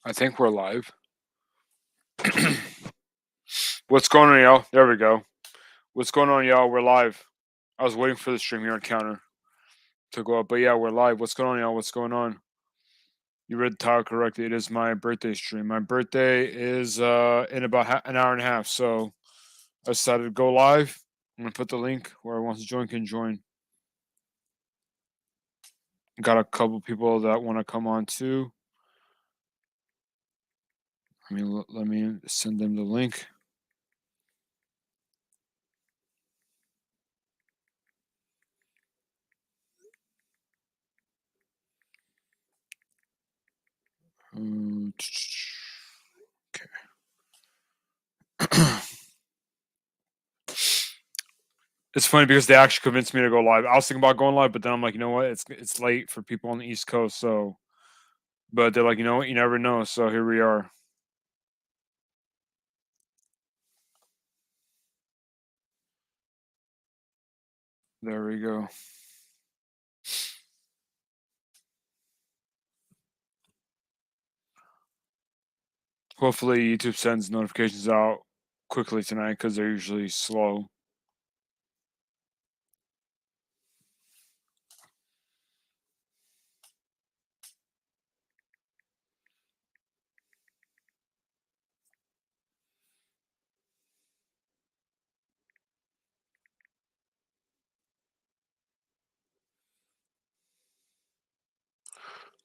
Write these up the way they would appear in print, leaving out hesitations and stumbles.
I think we're live. What's going on, y'all? There we go. What's going on, y'all? We're live. I was waiting for the stream here on counter to go up, but yeah, we're live. What's going on, y'all? What's going on? You read the title correctly. It is my birthday stream. My birthday is in about an hour and a half, so I decided to go live. I'm gonna put the link where wants to join can join. Got a couple people that want to come on too. Let me send them the link. Okay. It's funny because they actually convinced me to go live. I was thinking about going live, but then I'm like, you know what? It's late for people on the East Coast, so but they're like, you know what? You never know. So here we are. There we go. Hopefully YouTube sends notifications out quickly tonight because they're usually slow.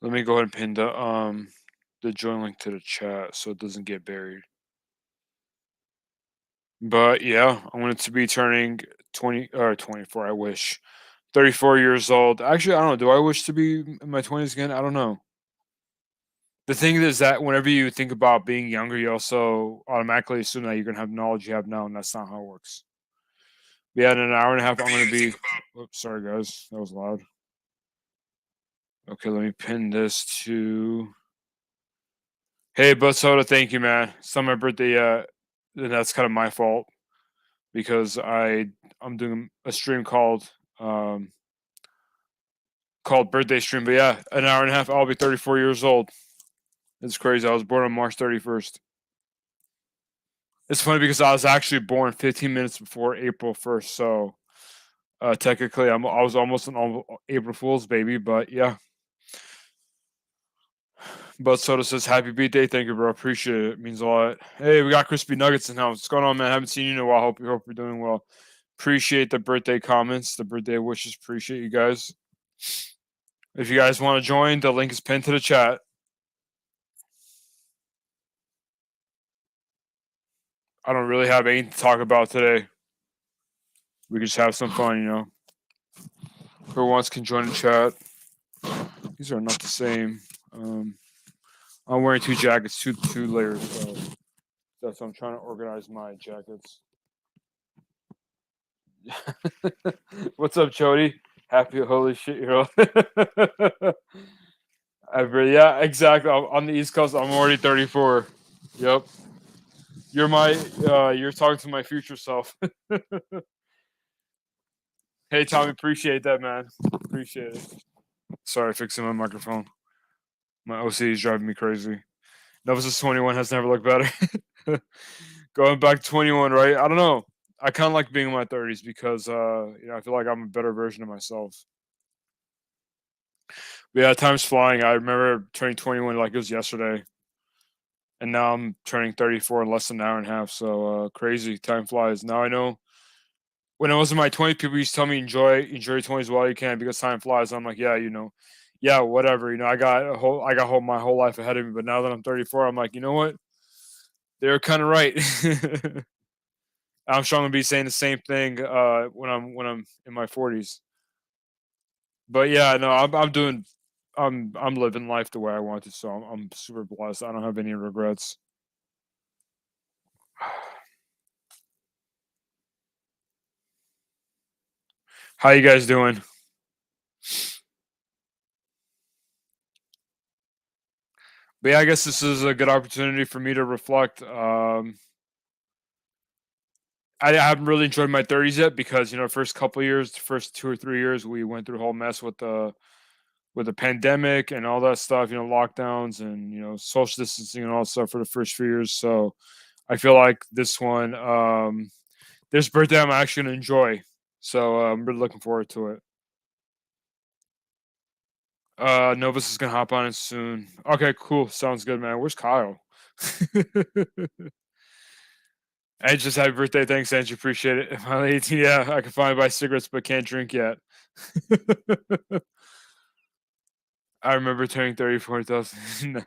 Let me go ahead and pin the join link to the chat so it doesn't get buried. But yeah, I'm going to be turning 20 or 24. I wish 34 years old. Actually, I don't know. Do I wish to be in my 20s again? I don't know. The thing is that whenever you think about being younger, you also automatically assume that you're gonna have knowledge you have now, and that's not how it works. Yeah, in an hour and a half, I'm gonna be. Oops, sorry guys, that was loud. Okay, let me pin this to. Hey, Bud Soda, thank you, man. It's not my birthday yet, and that's kind of my fault because I'm doing a stream called birthday stream. But yeah, an hour and a half, I'll be 34 years old. It's crazy. I was born on March 31st. It's funny because I was actually born 15 minutes before April 1st, so technically I was almost an April Fool's baby, but yeah. But Soda says happy birthday, thank you, bro. Appreciate it. It means a lot. Hey, we got crispy nuggets in house. What's going on, man? Haven't seen you in a while. Hope you're doing well. Appreciate the birthday comments, the birthday wishes. Appreciate you guys. If you guys want to join, the link is pinned to the chat. I don't really have anything to talk about today. We can just have some fun, you know. Whoever wants can join the chat. These are not the same. I'm wearing two jackets, two layers. So that's why I'm trying to organize my jackets. What's up, Chody? Happy holy shit, hero. Yeah, exactly. On the East Coast, I'm already 34. Yep. You're talking to my future self. Hey, Tommy, appreciate that, man. Appreciate it. Sorry, fixing my microphone. My OC is driving me crazy. Novices 21 has never looked better. Going back to 21, right? I don't know. I kind of like being in my 30s because, I feel like I'm a better version of myself. But yeah, time's flying. I remember turning 21 like it was yesterday, and now I'm turning 34 in less than an hour and a half. So crazy, time flies. Now I know. When I was in my 20s, people used to tell me enjoy your 20s while you can because time flies. I'm like, yeah, yeah, whatever. I got my whole life ahead of me. But now that I'm 34, I'm like, you know what? They're kind of right. I'm sure I'm gonna be saying the same thing when I'm in my 40s. But yeah, no, I'm living life the way I want to, so I'm super blessed. I don't have any regrets. How you guys doing? But yeah, I guess this is a good opportunity for me to reflect. I haven't really enjoyed my 30s yet because first couple years, the first 2 or 3 years, we went through a whole mess with with the pandemic and all that stuff, lockdowns and social distancing and all that stuff for the first few years. So I feel like this one, this birthday, I'm actually gonna enjoy. So I'm really looking forward to it. Novus is gonna hop on it soon. Okay, cool. Sounds good, man. Where's Kyle? And just happy birthday. Thanks, Andrew. Appreciate it. Finally 18. Yeah, I can finally buy cigarettes, but can't drink yet. I remember turning 34,000.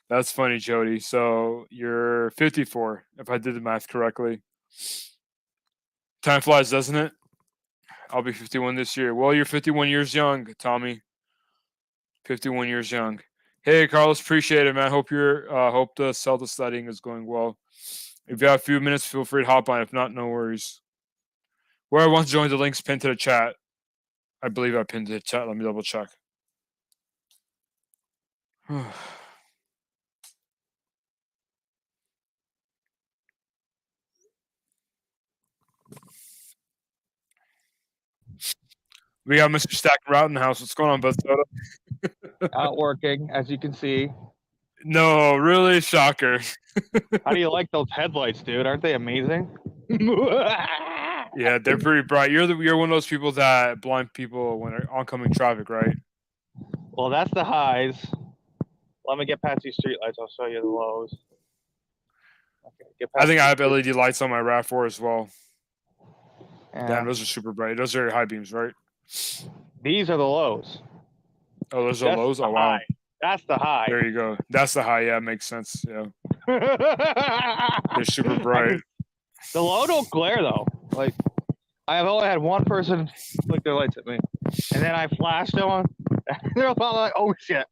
That's funny, Jody. So you're 54, if I did the math correctly. Time flies, doesn't it? I'll be 51 this year. Well, you're 51 years young, Tommy. 51 years young. Hey, Carlos, appreciate it, man. Hope the Celta studying is going well. If you have a few minutes, feel free to hop on. If not, no worries. Whoever wants to join, the link's pinned to the chat. I believe I pinned to the chat. Let me double check. We got Mr. Stack Route in the house. What's going on, Bud Soda? Out working, as you can see. No, really? Shocker. How do you like those headlights, dude? Aren't they amazing? Yeah, they're pretty bright. You're one of those people that blind people when they're oncoming traffic, right? Well, that's the highs. Let me get past these streetlights. I'll show you the lows. Okay, get past I think I have LED lights on my RAV4 as well. Yeah. Damn, those are super bright. Those are high beams, right? These are the lows. Oh, those are lows? Oh, wow. High. That's the high. There you go. That's the high. Yeah, makes sense. Yeah. They're super bright. The low don't glare, though. Like, I've only had one person flick their lights at me. And then I flashed them. And they're all like, oh, shit.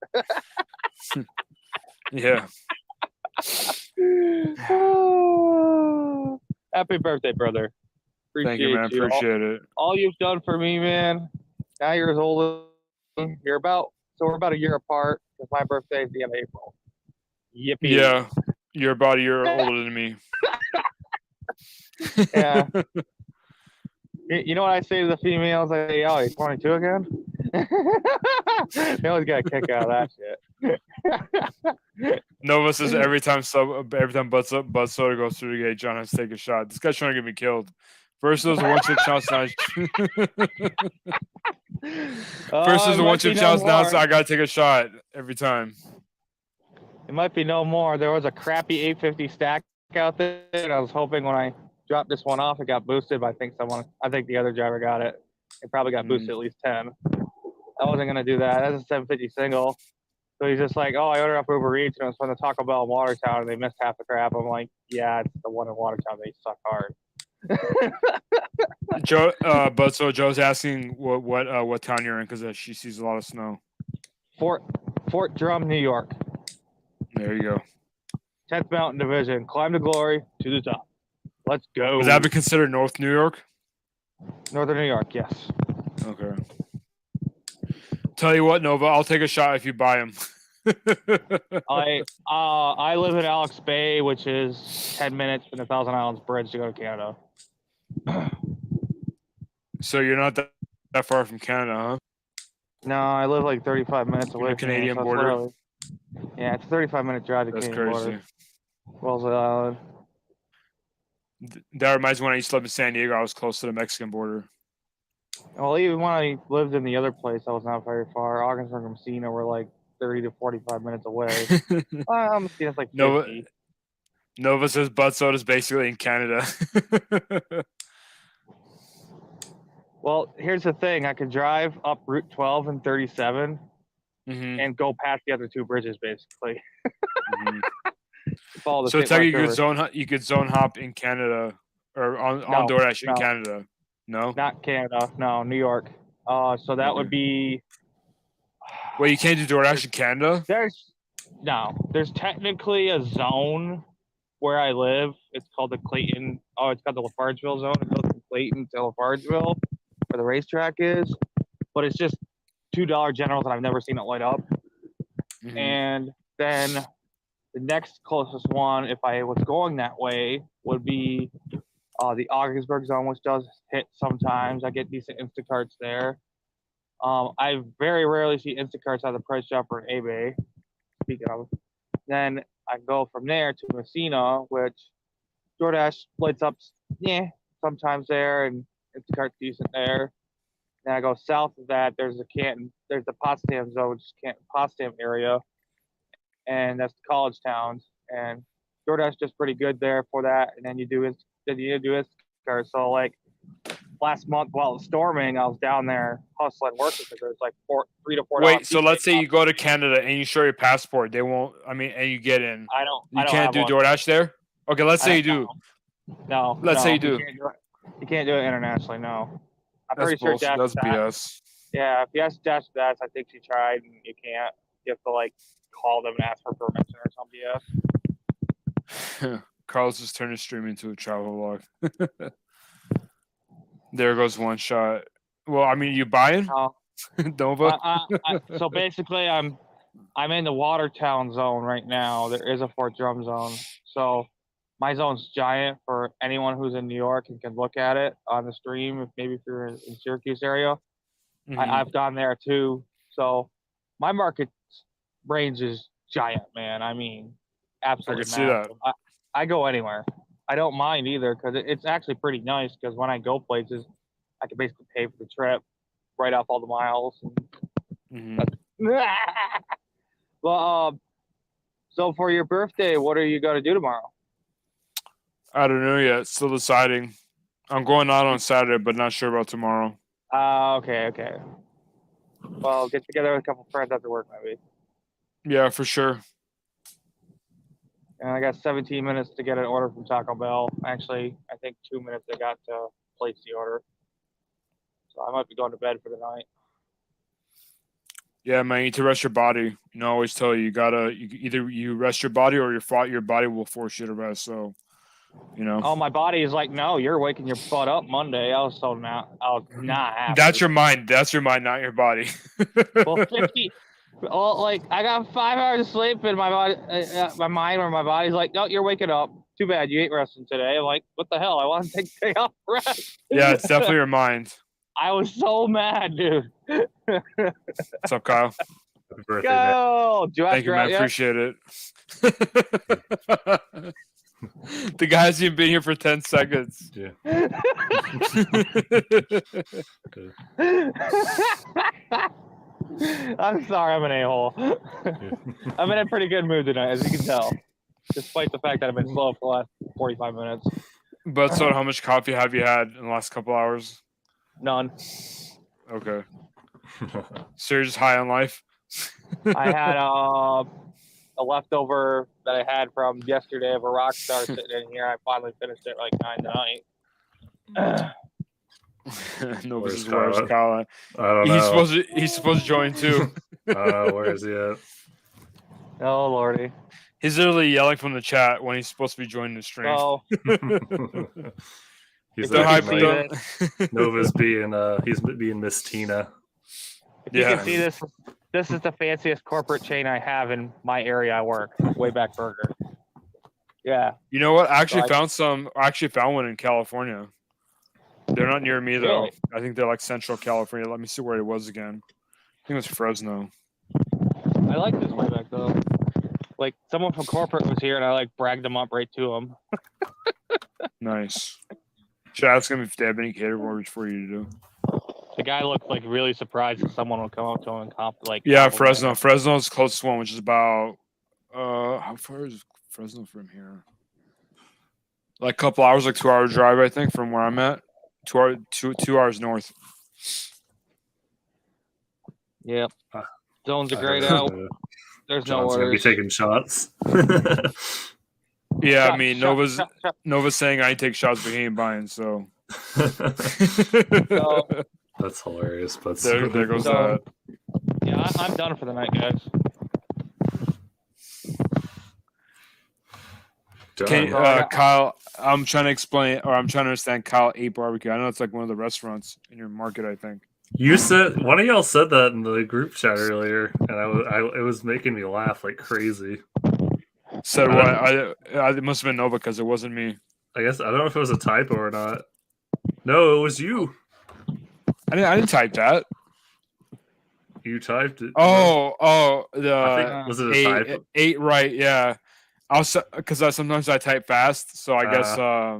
Yeah. Happy birthday, brother. Thank you, man. Appreciate it. All you've done for me, man. Now you're as old as we're about a year apart because my birthday is the end of April. Yippee. Yeah. You're about a year older than me. Yeah. You know what I say to the females? I say, oh, you're 22 again? They always got a kick out of that shit. Nova says every time Bud Soda goes through the gate, John has to take a shot. This guy's trying to get me killed. First it was a one-chip shots, now first it was a one-chip shots, now I gotta take a shot every time. It might be no more. There was a crappy 850 stack out there, and I was hoping when I dropped this one off, it got boosted, but I think the other driver got it. It probably got boosted at least 10. I wasn't gonna do that. That's a 750 single. So he's just like, oh, I ordered up Uber Eats, and it was from the Taco Bell in Watertown, and they missed half the crap. I'm like, yeah, it's the one in Watertown. They suck hard. Joe's asking what town you're in because she sees a lot of snow. Fort Drum, New York. There you go. 10th Mountain Division. Climb to glory to the top. Let's go. Would that be considered North New York? Northern New York, yes. Okay. Tell you what, Nova, I'll take a shot if you buy them. I live in Alex Bay, which is 10 minutes from the Thousand Islands Bridge to go to Canada. So you're not that far from Canada, huh? No, I live like 35 minutes away from the Canadian border. Yeah, it's a 35-minute drive to That's Canadian crazy. border. Wellesley Island. That reminds me when I used to live in San Diego, I was close to the Mexican border. Well, even when I lived in the other place, I was not very far. Ogdensburg and Messina were like 30 to 45 minutes away. Messina's like 50. Nova says Bud Soda's basically in Canada. Well, here's the thing. I could drive up Route 12 and 37 and go past the other two bridges, basically. So it's like you could zone hop in Canada or on DoorDash in Canada. No? Not Canada. No, New York. So that would be... Wait, you can't do DoorDash in Canada? There's technically a zone where I live. It's called the Clayton. Oh, it's called the Lafargeville zone. It goes from Clayton to Lafargeville, where the racetrack is. But it's just $2 generals, and I've never seen it light up. And then the next closest one, if I was going that way, would be the Ogdensburg zone, which does hit sometimes. I get decent Instacarts there. I very rarely see Instacarts on the Price Chopper and eBay. Speaking of, then I go from there to Messina, which DoorDash lights up, yeah, sometimes there, and Instacart's decent there. Then I go south of that. There's the Potsdam zone, which is Canton, Potsdam area, and that's the college towns. And DoorDash does pretty good there for that. And then you do Instacart. So like last month while it was storming, I was down there hustling working because there's like $3 to $4. Wait, so let's say you go to Canada and you show your passport, they won't. I mean, and you get in. I don't. You I don't can't have do one. DoorDash there. Okay, let's say you do. No. Let's say you do. You can't do it internationally. No. I'm That's pretty sure bullshit. That's BS. Yeah, if you ask Dash that, I think she tried and you can't. You have to like call them and ask for permission or some BS. Carlos just turned his stream into a travel vlog. There goes one shot. Well, I mean, you buying Nova? So basically, I'm in the Watertown zone right now. There is a Fort Drum zone, so my zone's giant for anyone who's in New York and can look at it on the stream. If you're in Syracuse area, I've gone there too. So my market range is giant, man. I mean, absolutely. I can see that. I go anywhere. I don't mind either because it's actually pretty nice because when I go places, I can basically pay for the trip, write off all the miles. Well, so for your birthday, what are you going to do tomorrow? I don't know yet. Still deciding. I'm going out on Saturday, but not sure about tomorrow. Okay. Well, get together with a couple friends after work, maybe. Yeah, for sure. And I got 17 minutes to get an order from Taco Bell. Actually, I think 2 minutes I got to place the order. So I might be going to bed for the night. Yeah, man, you need to rest your body. I always tell you, either you rest your body or your body will force you to rest. So, Oh, my body is like, no, you're waking your butt up Monday. I was not happy. That's your mind. That's your mind, not your body. Well, 50. Well, like I got 5 hours of sleep, and my body, my mind or my body's like, no, you're waking up. Too bad you ain't resting today. I'm like, what the hell? I want to take the day off rest. Yeah, it's definitely your mind. I was so mad, dude. What's up, Kyle? Happy birthday, Go! Thank you, man. Appreciate it. The guy's even been here for 10 seconds. Yeah. I'm sorry, I'm an a-hole. I'm in a pretty good mood tonight, as you can tell, despite the fact that I've been slow for the last 45 minutes. But so, how much coffee have you had in the last couple hours? None. Okay. So you're just high on life? I had a leftover that I had from yesterday of a Rockstar sitting in here. I finally finished it like 9 tonight. No, this is Where's worse, Kyle? Kyle. I don't know. He's supposed to join too. Where is he at? Oh, Lordy. He's literally yelling from the chat when he's supposed to be joining the stream. So, He's Don't hype like, it. Nova's he's being Miss Tina. if you Yeah. can see this is the fanciest corporate chain I have in my area I work, Wayback Burger. Yeah. You know what? I actually So found one in California. They're not near me though. Really? I think they're like Central California. Let me see where it was again. I think it was Fresno. I like this Wayback though. Like someone from corporate was here and I like bragged them up right to them. Nice. Should I ask them if they have any cater orders for you to do? The guy looked like really surprised that someone would come up to him and Yeah, compliment Fresno. him. Fresno's the closest one, which is about how far is Fresno from here? Like a couple hours, like 2 hour drive, I think, from where I'm at. 2 hours north. Yep. Zones are I great heard, out. There's no John's gonna be orders. taking shots. Yeah, I Shot, mean shot, shot, shot. Nova's saying I take shots, but he ain't buying. So So, That's hilarious. But there goes So- that. yeah, I'm done for the night, guys. Can Done. Kyle? I'm trying to explain, or I'm trying to understand. Kyle ate barbecue. I know it's like one of the restaurants in your market. I think. You said one of y'all said that in the group chat earlier, and it was making me laugh like crazy. Said what? It must have been Nova because it wasn't me. I guess I don't know if it was a typo or not. No, it was you. I didn't type that. You typed it. Oh, I the think was it a typo? 8 right, yeah. I was because sometimes I type fast, so I guess I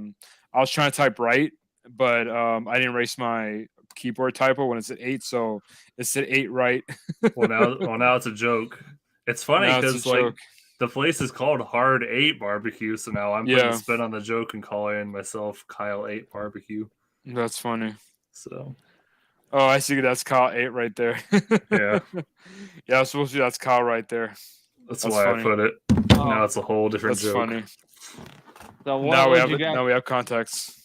was trying to type right, but I didn't erase my keyboard typo when it's at 8, so it said 8 right. Now it's a joke. It's funny Now it's a because like joke. the place is called Hard 8 Barbecue, so now I'm putting Yeah. a spin on the joke and calling myself Kyle 8 Barbecue. That's funny. So Oh, I see. That's Kyle 8 right there. Yeah. Yeah, I was supposed to. That's Kyle right there. that's That's why funny. I put it. Now it's a whole different That's joke. funny. So Now what would we have context.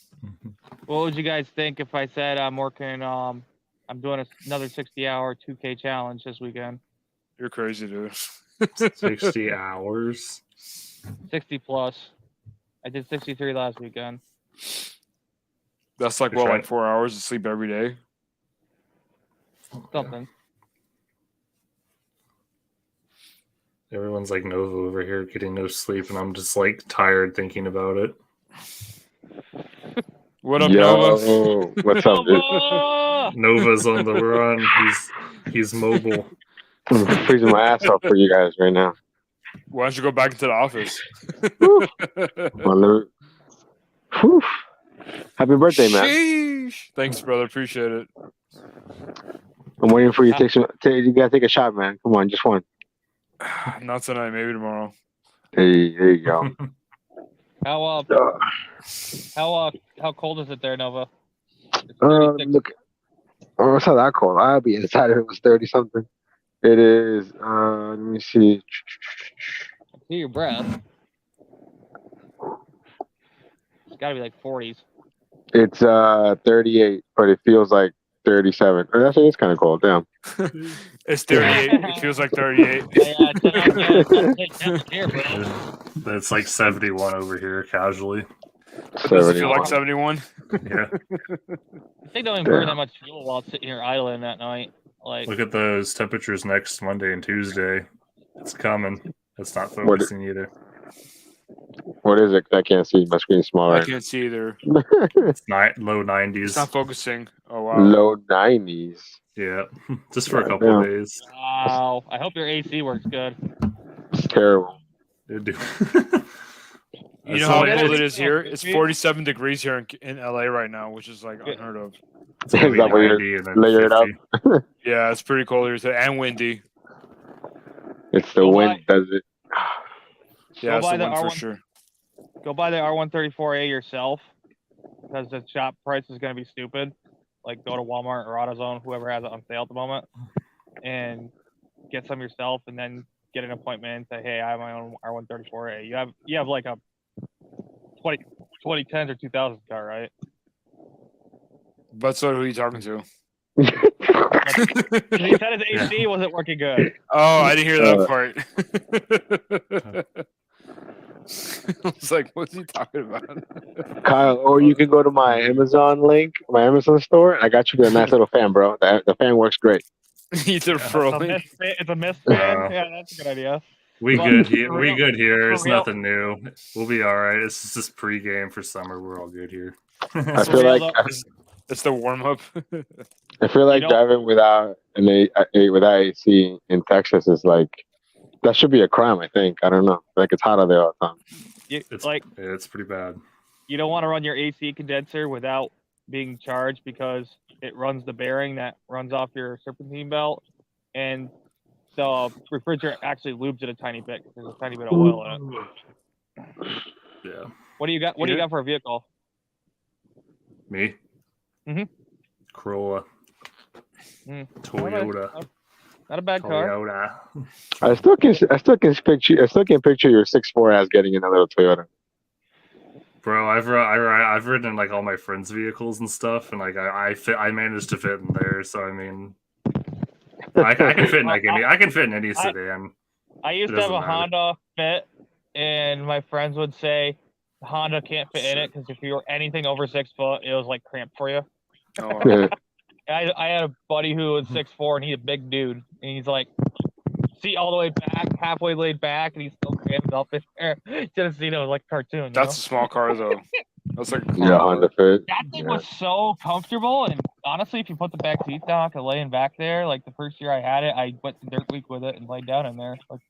what would you guys think if I said I'm working I'm doing another 60-hour 2K challenge this weekend? You're crazy, dude. 60 hours. 60 plus. I did 63 last weekend. That's like You're what, trying- like 4 hours of sleep every day. Something. Everyone's like Nova over here getting no sleep, and I'm just like tired thinking about it. What up, Nova? Yo, what's up, dude? Nova! Nova's on the run. He's mobile. I'm freezing my ass off for you guys right now. Why don't you go back into the office? Well, let me- Whew. Happy birthday, man. Sheesh. Thanks, brother. Appreciate it. I'm waiting for you to take some. You gotta take a shot, man. Come on, just one. Not tonight, maybe tomorrow. Hey, there you go. How cold is it there, Nova? It's 36. Look. Oh, it's not that cold. I'll be inside if it was 30 something. It is. Let me see. I see your breath. It's got to be like 40s. It's 38, but it feels like 37. Oh, actually, it's kind of cold. Damn. It's 38. It feels like 38. Yeah, it's here, bro. It's like 71 over here, casually. Does it feel 71. like 71? Yeah. I think don't even burn that much fuel while sitting here idling that night. Like, Look at those temperatures next Monday and Tuesday. It's coming. It's not What- focusing either. What is it? I can't see. My screen's small. I Right? can't see either. It's low It's 90s. not focusing. Oh, wow. Low 90s. Yeah, just for a Yeah. couple of days. wow. I hope your AC works good. It's terrible. It do. You know how Yeah, cold it's- it is here? yeah, It's it's- 47 degrees here in LA right now, which is like Yeah. unheard of. It's gonna Is be that what you're 90 and then layering up? 50. Yeah, it's pretty cold here today and windy. It's the Go wind, does it? Yeah, it's buy the the wind for R1. sure. Go buy the R134A yourself because the shop price is going to be stupid. Like, go to Walmart or AutoZone, whoever has it on sale at the moment, and get some yourself, and then get an appointment and say, hey, I have my own R134A. You have like a 2010s or 2000s car, right? But so who are you talking to? He said his AC wasn't working good. Oh, I didn't hear that part. I was like, what's he talking about? Kyle, or you can go to my Amazon link, my Amazon store. I got you a nice little fan, bro. The fan works great. He's a furling. It's a mist fan. Yeah, that's a good idea. We Well, good for here. We real- good here. for It's real. nothing new. We'll be all right. It's just pregame for summer. We're all good here. I feel real, like though. It's the warm up. I feel like You know- driving without without AC in Texas is like that should be a crime. I think. I don't know. Like it's hot out there all the time. It's Like, yeah, it's pretty bad. you don't want to run your AC condenser without being charged because it runs the bearing that runs off your serpentine belt, and the refrigerant actually lubes it a tiny bit. There's a tiny bit of oil in it. Yeah. What do you got? What do you got for a vehicle? Me. Mhm. Corolla. Mm. Toyota. Not a bad car. Toyota. I still can picture your 6'4" ass getting in a little Toyota. Bro, I've ridden in like all my friends' vehicles and stuff, and like I managed to fit in there. So I mean, I can fit in like any. I can fit in any sedan. I used It to have a doesn't matter. Honda Fit, and my friends would say Honda can't fit in it because if you were anything over 6 foot, it was like cramped for you. Oh, I had a buddy who was 6'4", and he's a big dude, and he's like, seat all the way back, halfway laid back, and he's still crammed up in there. Should have seen it was like a cartoon. that's a small car though. That's like Yeah, Honda Fit. That thing Yeah. was so comfortable, and honestly, if you put the back seats down after laying back there, like the first year I had it, I went to Dirt Week with it and laid down in there, like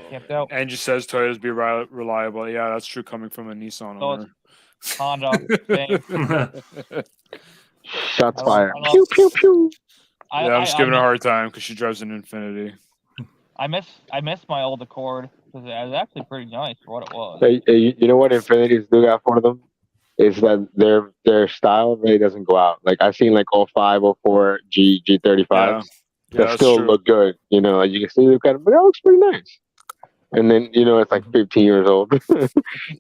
camped out. And just says Toyotas be reliable. Yeah, that's true coming from a Nissan So owner. Honda, same. Shots I love- fired. I love- Pew pew pew. I, Yeah, I'm just giving her a miss, hard time because she drives an Infinity. I miss my old Accord because it was actually pretty nice for what it was. Hey, you know what Infinities do got for them? Is that their style really doesn't go out. Like I've seen like 05, 04 G35s Yeah, that that's still true. look good. You know, like you can see look at it, but that looks pretty nice. And then it's like 15 years old.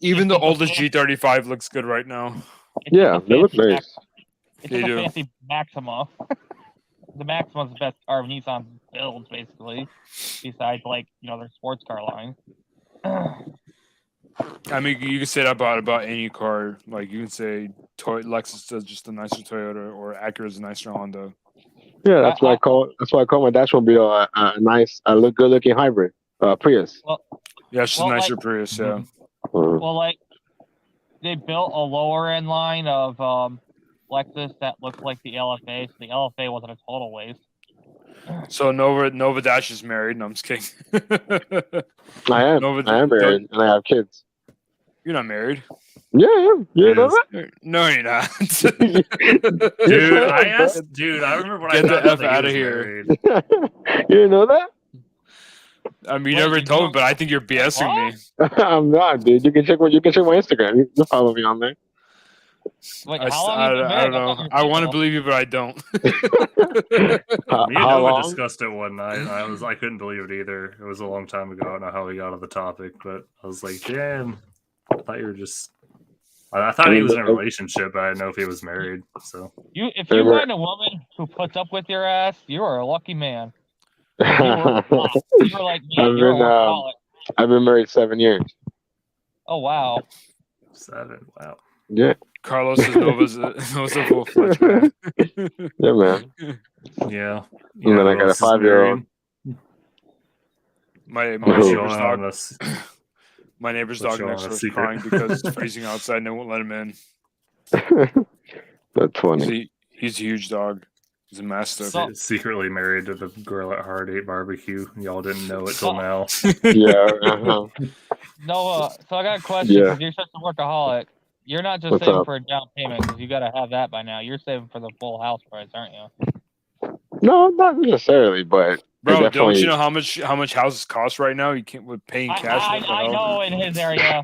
Even the It's just a oldest fancy- G35 looks good right now. it's Yeah, just a they look fancy nice. It's They just do. a fancy Maxima. The Maxima's the best car of Nissan builds, basically. Besides, like, their sports car line. I mean, you can say that about any car. Like you can say Lexus is just a nicer Toyota, or Acura is a nicer Honda. Yeah, that's why I call my Dashmobile a good looking hybrid Prius. Yeah, it's just Well, a nicer like- Prius. Yeah. Well, like, they built a lower end line of Lexus that looked like the LFA, so the LFA wasn't a total waste. So Nova Dash is married. No, I'm just kidding. I am married and I have kids. You're not married. Yeah, you know that? No, you're not. Dude, I remember when Get I the found out F that he outta was here. married. You didn't know that? I mean, you Wait, never you told me, don't- but I think you're BSing me. I'm not, dude. You can check my Instagram. You can follow me on there. Wait, I, how long have you been I married? don't know. thought you were I want to single. believe you, but I don't. Me and How Nova long? discussed it one night. I couldn't believe it either. It was a long time ago. I don't know how we got on the topic, but I was like, damn. I thought you were just. I thought he was in a relationship, but I didn't know if he was married. So If you find a woman who puts up with your ass, you are a lucky man. You were like me. I've You're a been, workaholic. I've been married 7 years. Oh, wow. 7. Wow. Yeah, Carlos is Nova's a full-fledged man. yeah, man. Yeah. And then I got a 5-year-old. My What's neighbor's going on dog. this? My neighbor's What's dog your next door honest is secret? crying because it's freezing outside and they won't let him in. That's funny. He's a huge dog. He's a mastiff. So- Secretly married to the girl at Hard 8 Barbecue. Y'all didn't know it till now. Yeah. Uh-huh. No, so I got a question Yeah. because you're such a workaholic. You're not just What's saving up? for a down payment because you got to have that by now. You're saving for the full house price, aren't you? No, not necessarily, but Bro, don't definitely- you know how much houses cost right now? You can't with paying cash. I what the hell? know in his area.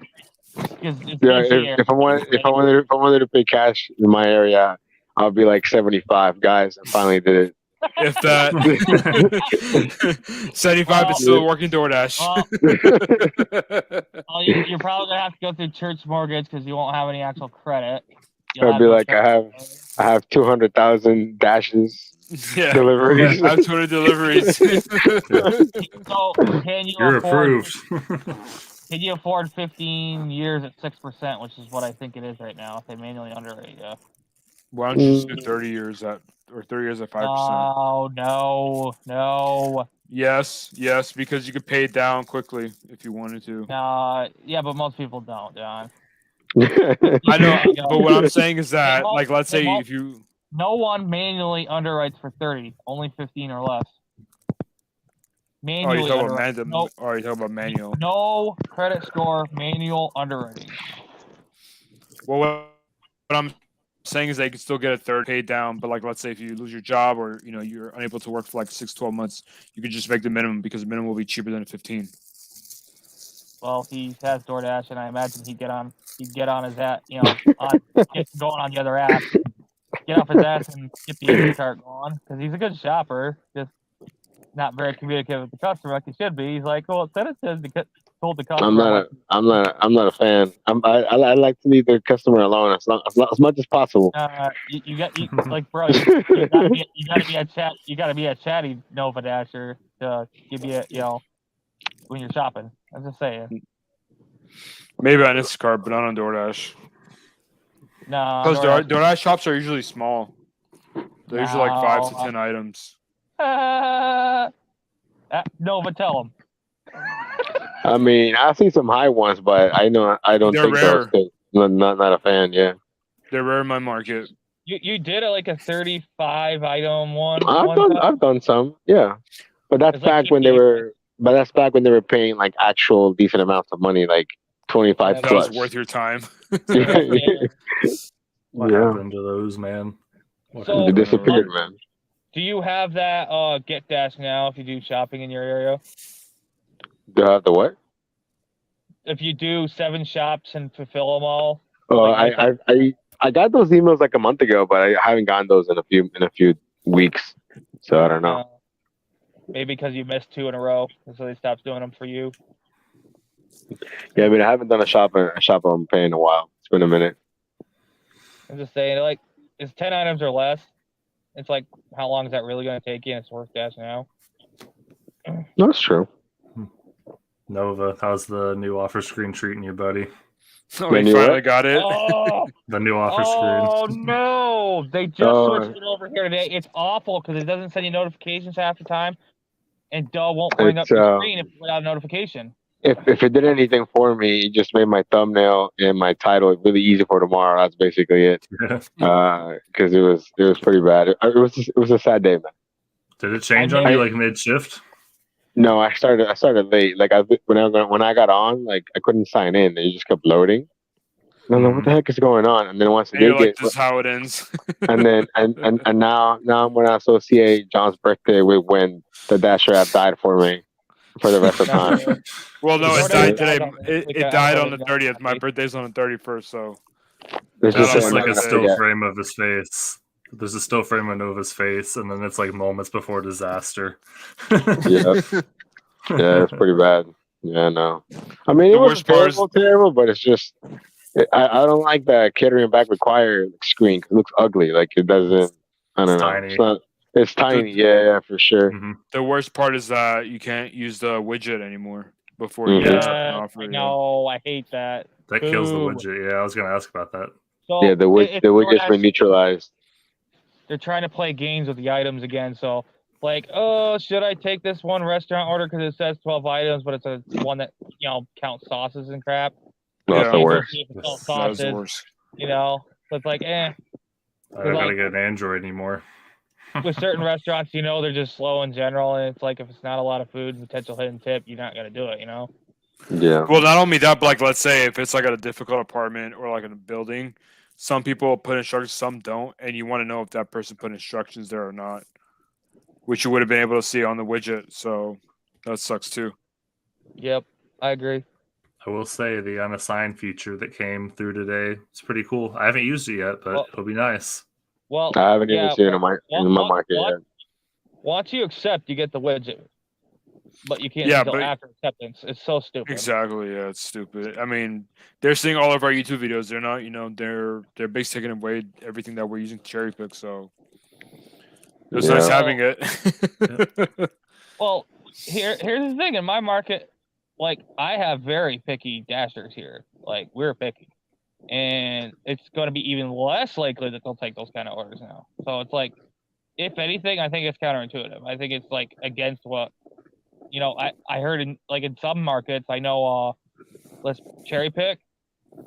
'Cause it's yeah. easier. If I wanted to pay cash in my area, I'll be like 75 guys. I finally did it. If that 75 is still working DoorDash. Well, you're probably gonna have to go through church mortgage because you won't have any actual credit. You'll I'd have be no like, credit. I have 200,000 dashes Yeah. deliveries. I have 200 deliveries. So can you You're afford? approved. Can you afford 15 years at 6%, which is what I think it is right now? If they manually underrate you. Why don't you just do 30 years at 5%? No. Yes, because you could pay it down quickly if you wanted to. Yeah, but most people don't, John. I know, but what I'm saying is that, won't- like, let's they say won't- if you, No one manually underwrites for 30. Only 15 or less. Manually you talking underwrite. about you talking about manual. No credit score manual underwriting. Well, what I'm saying is they can still get a third paid down, but like, let's say if you lose your job or you're unable to work for like 6-12 months, you could just make the minimum because the minimum will be cheaper than a 15. Well, he has DoorDash, and I imagine he'd get on his ass, get going on the other app, get off his ass and get the Instacart going, because he's a good shopper, just not very communicative with the customer like he should be. He's like, well, it said it says told the customer. I'm not a fan. I like to leave the customer alone as much as possible. You like, bro, you gotta be a chatty Nova Dasher to give you when you're shopping. I'm just saying. Maybe on Instacart, but not on DoorDash. No, Because DoorDash shops are usually small. They're usually like 5 to No. 10 items. Nova, tell him. I mean, I've seen some high ones, but I don't They're think rare. those. Not a fan. Yeah. They're rare in my market. You did it like a 35 item one time. I've done some, yeah. But that's It's like back when they 58. were. But that's back when they were paying like actual decent amounts of money, like 25 Yeah, That plus. was worth your time. What Yeah. happened to those, man? What So- They happened to disappeared, those? man. Do you have that Get Dash now if you do shopping in your area? Do I have the what? If you do 7 shops and fulfill them all, Oh, Like, I got those emails like a month ago, but I haven't gotten those in a few weeks. So I don't know. maybe because you missed 2 in a row, so they stopped doing them for you. Yeah, I mean, I haven't done a shop I'm paying in a while. It's been a minute. I'm just saying, like, it's 10 items or less. It's like, how long is that really going to take you? And it's worth Dash now. That's true. Nova, how's the new offer screen treating you, buddy? Oh, When he you finally what? got it. Oh, The new offer oh screen. no! They just Oh. switched it over here today. It's awful because it doesn't send you notifications half the time, and won't bring up It's, your screen if without a notification. If it did anything for me, it just made my thumbnail and my title really easy for tomorrow. That's basically it. Because it was pretty bad. It was a sad day, man. Did it change I on you know. like mid shift? No, I started late. Like when I got on, like I couldn't sign in. It just kept loading. And I'm like, what the heck is going on? And then once And you're it like, get, this is how it ends. and then and now I'm gonna associate John's birthday with when the Dasher app died for me for the rest of time. Well, no, it Just died say- today. It died on the 30th. My birthday's on the 31st, so It's That'll It's just just be like I'm a not gonna still forget. frame of his face. There's a still frame of Nova's face, and then it's like moments before disaster. Yeah, yeah, it's pretty bad. Yeah, no. I mean, it The was worst part is- terrible, but it's just I don't like that catering back required screen. 'Cause it looks ugly. Like it doesn't. I don't It's know. tiny. It's not. It's tiny. Yeah, for sure. Mhm. the worst part is that you can't use the widget anymore before you Mhm. accept an Yeah, offer. I yeah. know. I hate that. That kills the Boo. widget. Yeah, I was gonna ask about that. So Yeah, the it's widget's been DoorDash- neutralized. They're trying to play games with the items again. So, like, oh, should I take this one restaurant order because it says 12 items, but it's a one that counts sauces and crap. No, Yeah. that's the Can't go worst. see if it's all That was the sauces, worst. So it's like, I Like- gotta get an Android anymore. with certain restaurants, they're just slow in general, and it's like if it's not a lot of food, potential hidden tip, you're not gonna do it. Yeah. Well, not only that, but like, let's say if it's like at a difficult apartment or like in a building, some people put instructions, some don't, and you want to know if that person put instructions there or not, which you would have been able to see on the widget. So that sucks too. Yep, I agree. I will say the unassigned feature that came through today is pretty cool. I haven't used it yet, but Well- it'll be nice. Well, I haven't even yeah, seen it in my market what- yet. once you accept, you get the widget, but you can't Yeah, until but- after acceptance. It's so stupid. Exactly. Yeah, it's stupid. I mean, they're seeing all of our YouTube videos. They're not, they're basically taking away everything that we're using to cherry pick. So it was nice Yeah. having it. Well, here's the thing. In my market, like, I have very picky dashers here. Like, we're picky. And it's going to be even less likely that they'll take those kind of orders now. So it's like, if anything, I think it's counterintuitive. I think it's like against what, I heard in some markets, I know, let's cherry pick.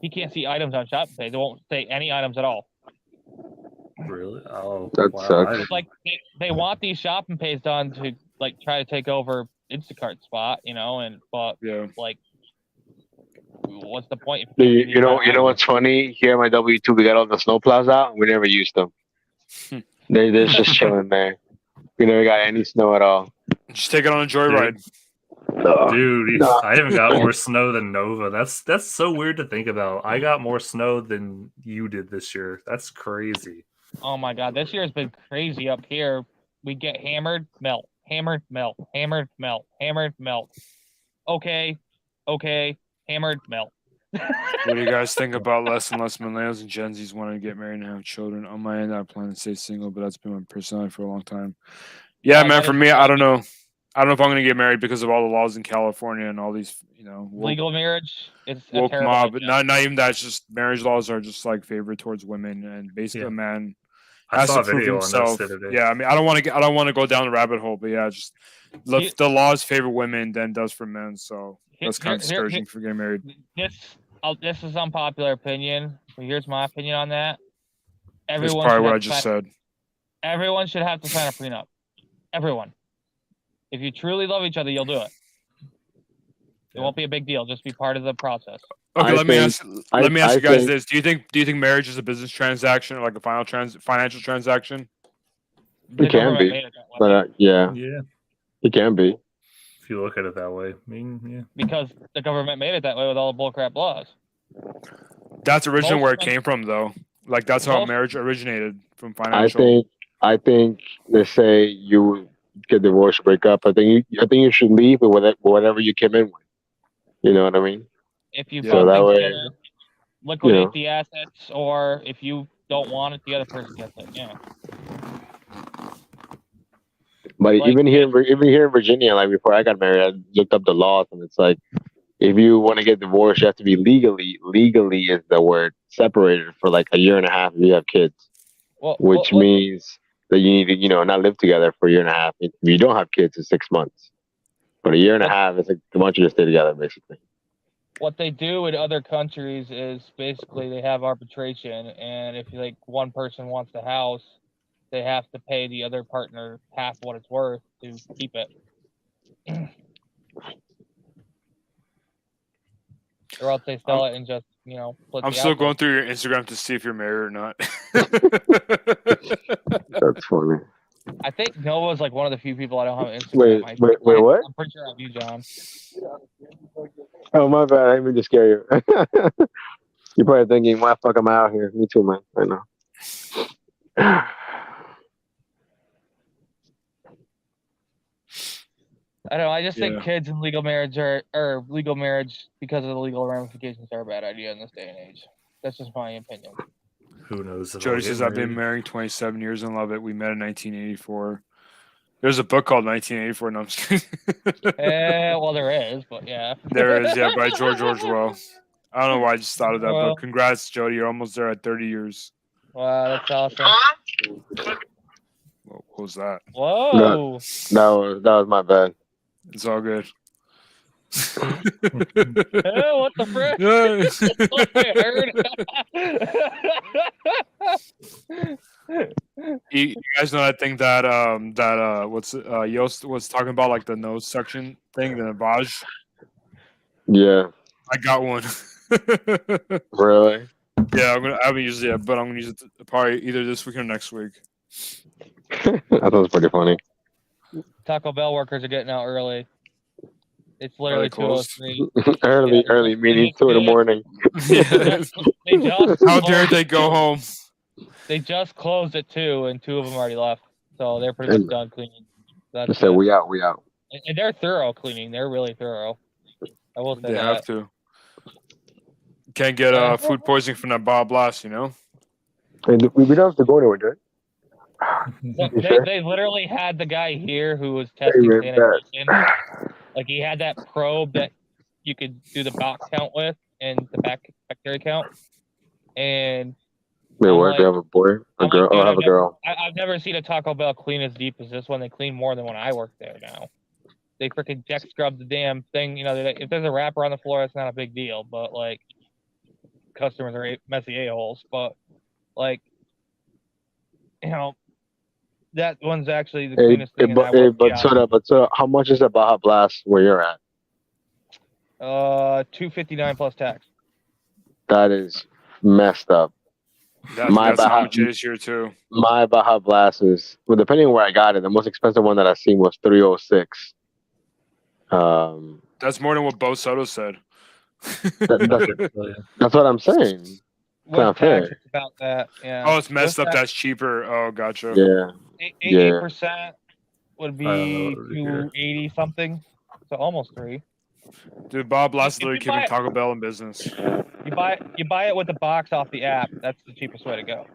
He can't see items on shopping page. They won't say any items at all. Really? Oh, That wow. sucks. I- It's like they want these shopping pays done to like try to take over Instacart spot, but Yeah. like, what's the point? You know what's funny? Here at my W2, we got all the snowplows out, and we never used them. They're just chilling there. We never got any snow at all. Just take it on a joyride. Dude, No. I haven't got more snow than Nova. That's so weird to think about. I got more snow than you did this year. That's crazy. Oh my god, this year has been crazy up here. We get hammered, melt, hammered, melt, hammered, melt, hammered, melt. Okay, hammered, melt. What do you guys think about less and less millennials and Gen Zs wanting to get married and have children? On my end, I plan to stay single, but that's been my personality for a long time. Yeah, Oh, man. that For is- me, I don't know. I don't know if I'm going to get married because of all the laws in California and all these, woke, Legal marriage, it's a woke terrible mob. idea. Not even that. It's just marriage laws are just like favored towards women, and basically Yeah. a man I has saw to a prove video on this himself. the other day. Yeah, I mean, I don't want to go down the rabbit hole, but yeah, just He- the laws favor women than does for men. So that's kind of Here- here- discouraging for getting married. This is unpopular opinion. But here's my opinion on that. That's everyone probably should what have I to just sign, said. everyone should have to sign a prenup. Everyone. If you truly love each other, you'll do it. It won't be a big deal. Just be part of the process. Okay, I let me think- ask. Let me ask I you guys think- this: Do you think marriage is a business transaction or like a financial transaction? The It can government be, made it that way but yeah, Yeah, it can be. if you look at it that way. I mean, yeah. because the government made it that way with all the bullcrap laws. That's originally Most where it men- came from, though. Like that's how most- marriage originated from I financial. think they say you get divorced, break up. I think you should leave with whatever you came in with. You know what I mean? If you Yeah. So fund that things way, together, liquidate Yeah. the assets, or if you don't want it, the other person gets it. Yeah. but Like, even here in Virginia, like before I got married, I looked up the laws, and it's like if you want to get divorced, you have to be legally is the word, separated for like a year and a half if you have kids, Well, which what- means that you need to not live together for a year and a half. If you don't have kids, it's 6 months. But a year and a half, it's like they want you to stay together, basically. what they do in other countries is basically they have arbitration, and if like one person wants the house, they have to pay the other partner half what it's worth to keep it. Or else they sell it and just split I'm the still outside. going through your Instagram to see if you're married or not. That's funny. I think Noah's like one of the few people I don't have an Instagram. Wait, what? I'm pretty sure I have you, John. Oh, my bad. I didn't mean to scare you. You're probably thinking, why the fuck am I out here? Me too, man. I know. I don't know. I just think Yeah. kids and legal marriage or legal marriage because of the legal ramifications are a bad idea in this day and age. That's just my opinion. Who knows? If Jody I'll get says, I've been married 27 years and love it. We met in 1984. There's a book called 1984. No, I'm just kidding. Well, there is, but yeah. There is, yeah, by George Orwell. I don't know why I just thought of that, Well- but congrats, Jody. You're almost there at 30 years. Wow, that's awesome. What was that? Whoa. That was my bad. It's all good. Oh, what the frick? Yeah. You guys know that thing that Yost was talking about, like the nose section thing, the Navage? Yeah, I got one. really. Yeah, I haven't used it yet, but I'm gonna use it probably either this week or next week. That was pretty funny. Taco Bell workers are getting out early. It's literally closed? 2:03. early meeting, 2 in the morning. Yeah. They just How dare closed they at go 2. home? They just closed at 2, and 2 of them already left. So they're pretty much done cleaning. That's Just said, it. we out. And they're thorough cleaning. They're really thorough. I will say They that. have to. Can't get Yeah. food poisoning from that Bob Blast, you know? And we don't have to go anywhere, dude. Look, You sure? they literally had the guy here who was testing man, sanitation. Like he had that probe that you could do the box count with and the bacteria count. And Wait, I'm what? like- Do you have a boy? A I'm girl? like, Oh, dude, I have a girl. I've never seen a Taco Bell clean as deep as this one. They clean more than when I worked there now. They freaking deck scrub the damn thing. If there's a wrapper on the floor, that's not a big deal. But like, customers are messy a-holes. But like, that one's actually the Hey, cleanest thing. but so how much is a Baja Blast where you're at? $2.59 plus tax. That is messed up. That's My how Baja- much it is here, too. My Baja Blast is, well, depending on where I got it, the most expensive one that I seen was 306. That's more than what Bo Soto said. That's what I'm saying. With not tax, fair. it's about that. Yeah. Oh, it's messed With up. tax, That's cheaper. Oh, gotcha. Yeah. 8% would be I don't know over here. 280 something. So almost 3. Dude, Bob Blast is If you literally keeping buy- Taco Bell in business. You buy it with the box off the app. That's the cheapest way to go.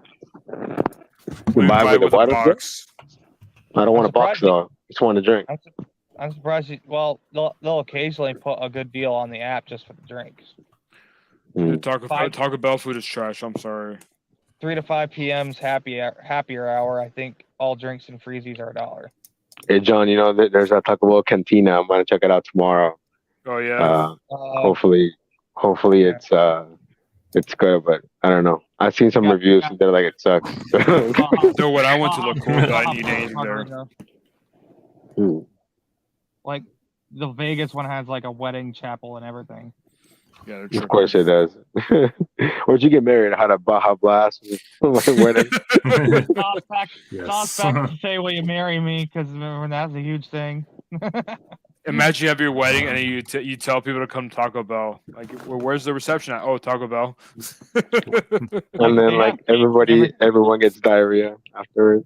We buy buy with it with the a water box. I don't want a box, surprised you- though. Just want to drink. I'm surprised. Well, they'll occasionally put a good deal on the app just for the drinks. Dude, Taco Five- Bell food is trash. I'm sorry. 3 to 5 p.m.'s happier hour. I think all drinks and freezies are $1. Hey, John, there's a Taco Bell Cantina. I'm going to check it out tomorrow. Oh, yeah. Hopefully it's it's good, but I don't know. I've seen some Yeah, reviews yeah. and they're like it sucks. So when I went to look cool, I Baja didn't eat Blast anything there. margarita. Hmm. Like the Vegas one has like a wedding chapel and everything. Yeah, they're Of tripping. course it does. Where'd you get married? I had a Baja Blast with my wedding. Sauce back Yes. to say, will you marry me? Because remember that's a huge thing. Imagine you have your wedding and then you tell people to come to Taco Bell. Like, well, where's the reception at? Oh, Taco Bell. And then like everyone gets diarrhea afterwards.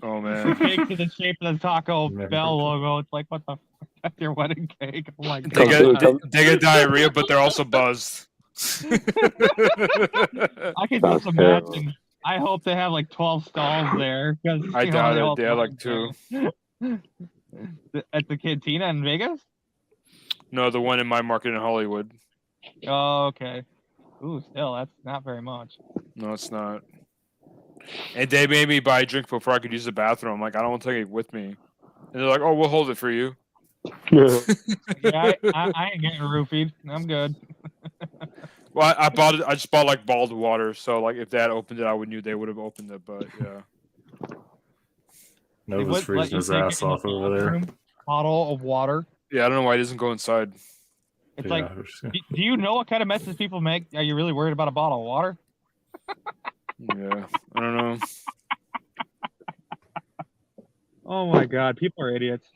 Oh man. Cake to the shape of the Taco Never Bell heard logo. It's like, what the fuck? That's your wedding cake. Oh my They Come god. get through, they get diarrhea, but they're also buzzed. I can Sounds just terrible. imagine. I hope they have like 12 stalls there. Cause, I you know, doubt they it. all They had like come 2. there. At the Cantina in Vegas? No, the one in my market in Hollywood. Oh, okay. Ooh, still, that's not very much. No, it's not. And they made me buy a drink before I could use the bathroom. I'm like, I don't want to take it with me. And they're like, oh, we'll hold it for you. Yeah, I ain't getting roofied. I'm good. Well, I bought it. I just bought like bottled water. So like, if they had opened it, I would knew they would have opened it. But yeah, They Nova's would let freezing you his take it ass in the off over there. bathroom, Bottle of water. yeah. I don't know why he doesn't go inside. It's Yeah, like, we're just gonna- do you know what kind of messes people make? Are you really worried about a bottle of water? Yeah, I don't know. Oh my god, people are idiots.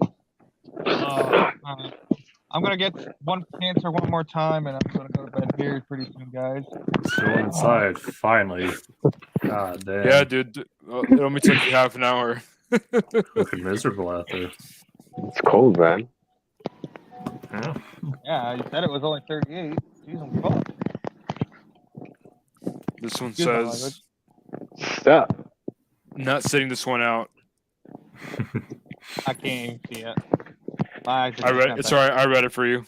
I'm gonna get one answer one more time, and I'm gonna go to bed very pretty soon, guys. Let's go inside, finally. God damn. Yeah, dude. It only took you half an hour. Looking miserable out there. It's cold, man. Yeah. Yeah, you said it was only 38. Jeez, I'm cold. This one Excuse my says, Stop. not sitting this one out. I can't even see it. I read. It's alright. I read it for you.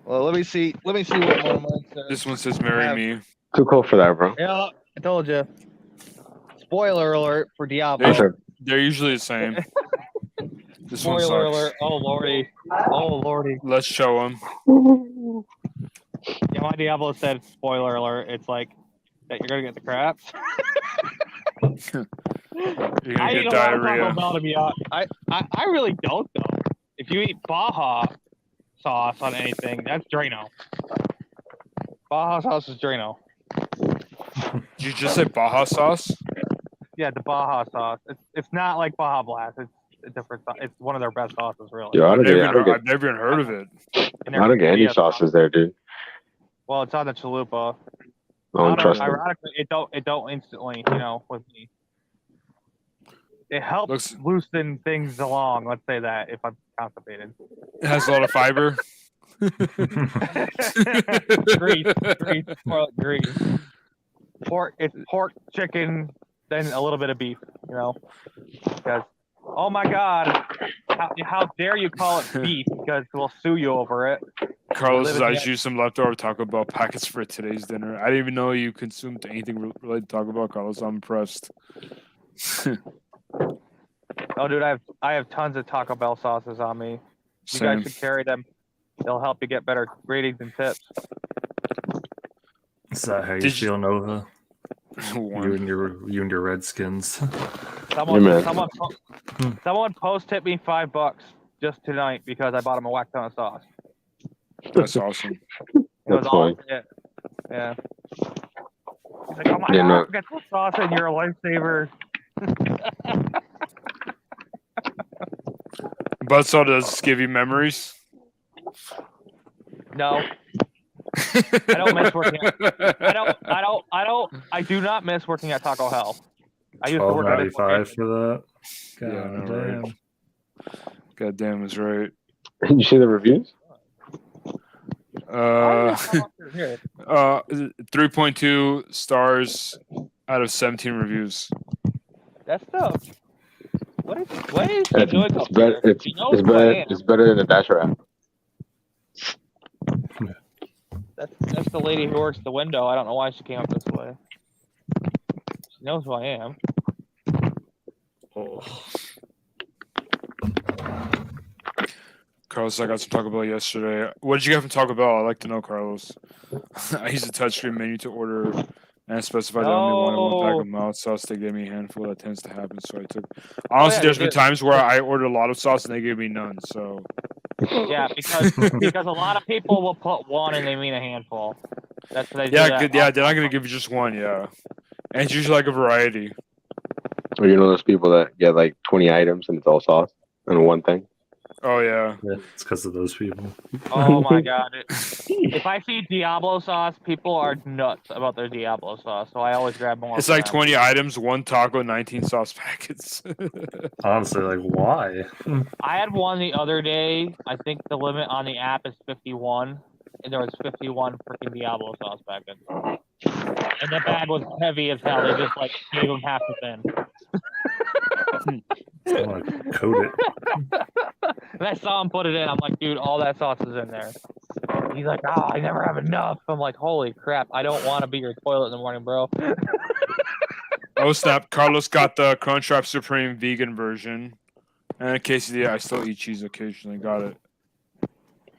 Well, let me see. Let me see what one of mine says. This one says, "Marry me." Too cold for that, bro. Yeah, I told you. Spoiler alert for Diablo. They- They're usually the same. This one Spoiler sucks. alert. Oh lordy. Oh lordy. Let's show them. Yeah, my Diablo said spoiler alert. It's like that you're gonna get the craps. You're I gonna eat get a lot of Taco diarrhea. Bell to be honest. I really don't though. If you eat Baja sauce on anything, that's Drano. Baja sauce is Drano. Did you just say Baja sauce? Yeah, the Baja sauce. It's not like Baja Blast. It's a different sauce. It's one of their best sauces, really. Yo, I I've don't get, I don't get, I've never even heard of it. And I don't get any tortilla sauce. sauces there, dude. Well, it's on the chalupa. I don't trust them. Ironically, it don't instantly, with me. It helps Looks- loosen things along. Let's say that if I'm constipated. It has a lot of fiber. grease. It's pork, chicken, then a little bit of beef. Because oh my God, how dare you call it beef? Because we'll sue you over it. Carlos says, Live I in just used some leftover Taco Bell packets for today's dinner. I didn't even know you consumed anything related to Taco Bell, Carlos. I'm impressed. Oh, dude, I have tons of Taco Bell sauces on me. You Same. guys should carry them. They'll help you get better ratings and tips. Is that how you Did you- feel, Nova? You Warm. and your Redskins. man. Someone post tip me $5 just tonight because I bought him a whack ton of sauce. That's awesome. It was That's all fine. it. Yeah. He's like, oh my Yeah, God, no. get some sauce and you're a lifesaver. Buzzsaw does give you memories. No, I don't miss working. I do not miss working at Taco Hell. I used to work at this $12.95 for that. Yeah, I God know, right? damn. God damn is right. Did you see the reviews? Oh, Here. 3.2 stars out of 17 reviews. That's tough. What is he It's, doing? it's up better. there? It's, He knows it's who I better. am. It's better than the Dasher app. That's the lady who works the window. I don't know why she came up this way. She knows who I am. Oh. Carlos, I got some Taco Bell yesterday. What did you get from Taco Bell? I'd like to know, Carlos. I used a touchscreen menu to order and specified I only wanted one pack of mild sauce. They gave me a handful. That tends to happen, so I took. Honestly, yeah, there's they been do. times where I ordered a lot of sauce and they gave me none. So Yeah, because a lot of people will put one and they mean a handful. That's what they do. yeah, that good. Yeah, on- they're not gonna give you just one. Yeah, and it's usually like a variety. Or you know those people that get like 20 items and it's all sauce and one thing. Oh yeah. Yeah, it's because of those people. Oh my god! If I see Diablo sauce, people are nuts about their Diablo sauce, so I always grab more. It's for like them. 20 items, one taco, 19 sauce packets. Honestly, like why? I had one the other day. I think the limit on the app is 51, and there was 51 freaking Diablo sauce packets. And the bag was heavy as hell. They just like gave them half the bin. I want to coat it. And I saw him put it in. I'm like, dude, all that sauce is in there. He's like, oh, I never have enough. I'm like, holy crap, I don't want to be your toilet in the morning, bro. Oh snap! Carlos got the Crunchwrap Supreme vegan version, and a quesadilla. I still eat cheese occasionally. Got it.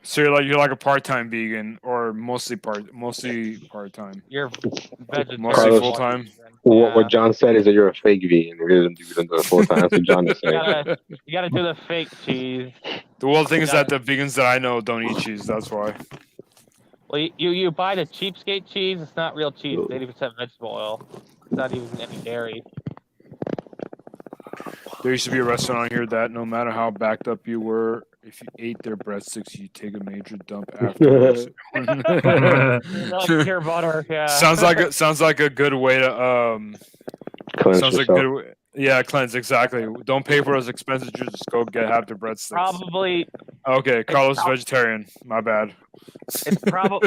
So you're like a part-time vegan, or mostly part-time. You're vegetarian. Mostly full-time. What John said is that you're a fake vegan. You didn't do it full time. That's what John is You saying. gotta do the fake cheese. The one thing is that the vegans that I know don't eat cheese. That's why. Well, you buy the cheapskate cheese. It's not real cheese. It's 80% vegetable oil. It's not even any dairy. There used to be a restaurant on here that no matter how backed up you were, if you ate their breadsticks, you take a major dump afterwards. Like pure butter, yeah. sounds like a good way to Cleanse sounds like yourself. good way, yeah, cleanse exactly. Don't pay for those expenses. Just go have the breadsticks. Probably Okay, Carlos is vegetarian. My bad. it's probably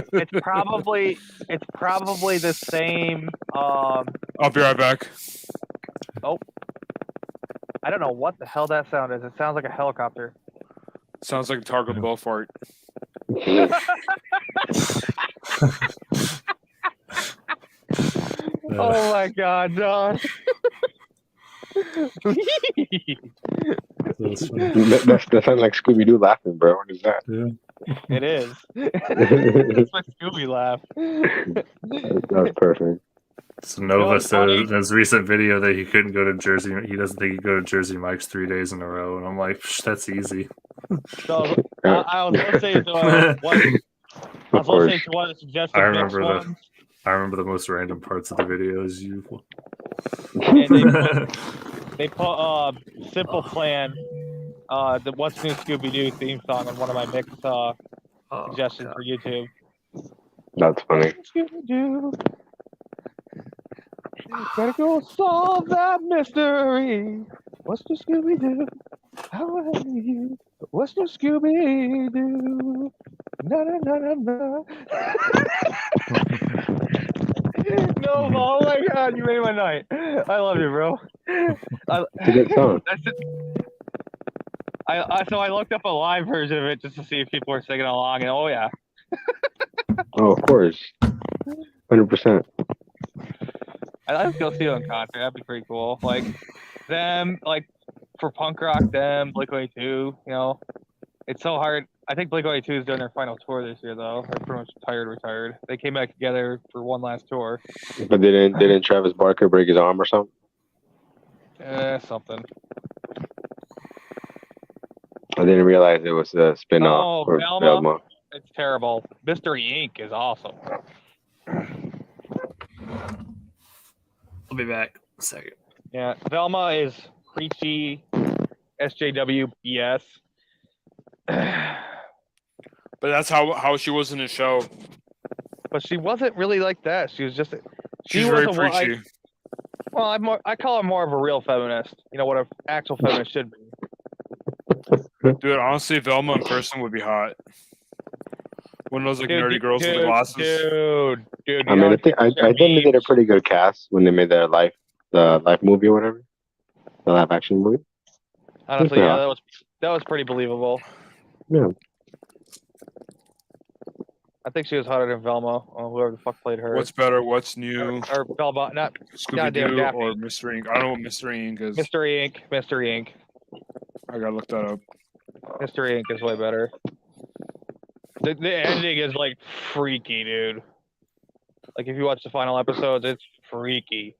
the same. I'll be right back. I don't know what the hell that sound is. It sounds like a helicopter. Sounds like a Taco Bell fart. Oh my god, John. That's funny. That sounds like Scooby Doo laughing, bro. What is that? Yeah. It is. It's my Scooby laugh. That's perfect. So Nova what's said funny? in his recent video that he couldn't go to Jersey. He doesn't think he'd go to Jersey Mike's 3 days in a row, and I'm like, Psh, that's easy. So I was listening to Of course. one of the suggested I mix remember ones, I remember the most random parts of the video as usual. and they put Simple Plan, the What's New Scooby Doo theme song on one of my mix suggestions for YouTube. That's funny. Scooby Doo. Gotta go solve that mystery. What's the Scooby Doo? How are you? What's the Scooby Doo? Na na na na na. No, oh my god, you made my night. I love you, bro. It's a good song. That's it. So I looked up a live version of it just to see if people were singing along, and oh yeah. Oh, of course. 100%. I'd like to go see them in concert. That'd be pretty cool. Like them, like for punk rock, them Blink-182. You know, it's so hard. I think Blink-182 is doing their final tour this year, though. They're pretty much retired. They came back together for one last tour. But didn't Travis Barker break his arm or something? Something. I didn't realize it was a spin-off Oh, for Velma. Velma. It's terrible. Mystery Inc. is awesome. I'll be back in a second. Yeah, Velma is preachy SJW BS. But that's how she was in the show. But she wasn't really like that. She was just. She's was very a- I- preachy. Well, I call her more of a real feminist. You know what an actual feminist should be. Dude, honestly, Velma in person would be hot. One of those like nerdy girls with the glasses. Dude. I mean, I think they did a pretty good cast when they made the life movie or whatever, the live action movie. Honestly, Yeah. yeah, that was pretty believable. Yeah. I think she was hotter than Velma, or whoever the fuck played her. What's better? What's new? or Velma, not Scooby goddamn Doo Daphne. or Mr. Inc. I don't know what Mr. Inc. is. Mystery Inc. Mystery Inc. I gotta look that up. Mystery Inc. is way better. The ending is like freaky, dude. Like if you watch the final episodes, it's freaky.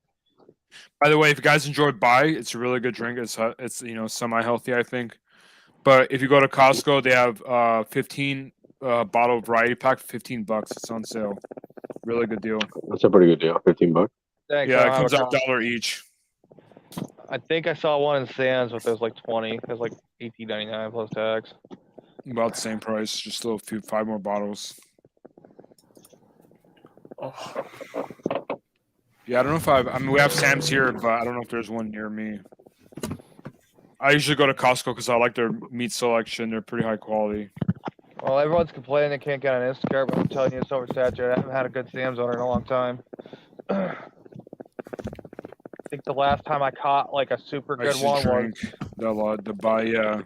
By the way, if you guys enjoy Bai, it's a really good drink. It's semi-healthy, I think. But if you go to Costco, they have 15 bottle variety pack for $15. It's on sale. Really good deal. That's a pretty good deal. $15. Thanks, Yeah, I it don't have comes a out con- $1 each. I think I saw one in Sam's, but there's like 20. There's like $18.99 plus tax. About the same price, just a little 5 more bottles. Oh. Yeah, I don't know if we have Sam's here, but I don't know if there's one near me. I usually go to Costco because I like their meat selection. They're pretty high quality. Well, everyone's complaining they can't get on Instacart, but I'm telling you, it's oversaturated. I haven't had a good Sam's order in a long time. I think the last time I caught like a super I good should one was drink the Bai. Yeah,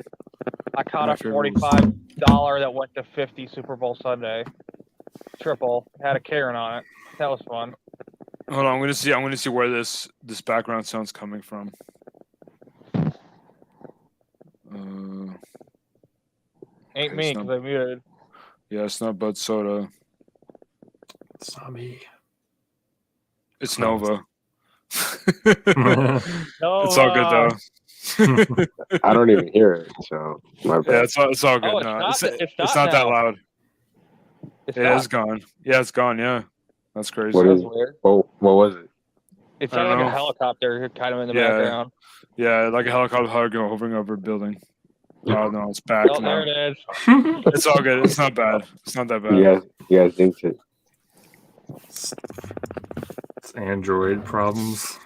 I caught my a favorite was- $45 that went to 50 Super Bowl Sunday. Triple. Had a Karen on it. That was fun. hold on. I'm gonna see where this background sound's coming from. Ain't Okay, me it's because not- I muted. Yeah, it's not Bud Soda. It's not me. It's Oh. Nova. No, It's all good though. I don't even hear it, so my Yeah, bad. it's all good. Oh, it's No, not- it's it's not not that now. loud. It's It not. is gone. Yeah, it's gone. Yeah, that's crazy. What That is was weird. what was it? It I sounded don't like a know. helicopter kind of in the Yeah. background. Yeah, like a helicopter hovering over a building. Oh no, it's back Oh, now. there it is. It's all good. It's not bad. It's not that bad. You guys jinxed it. It's Android problems.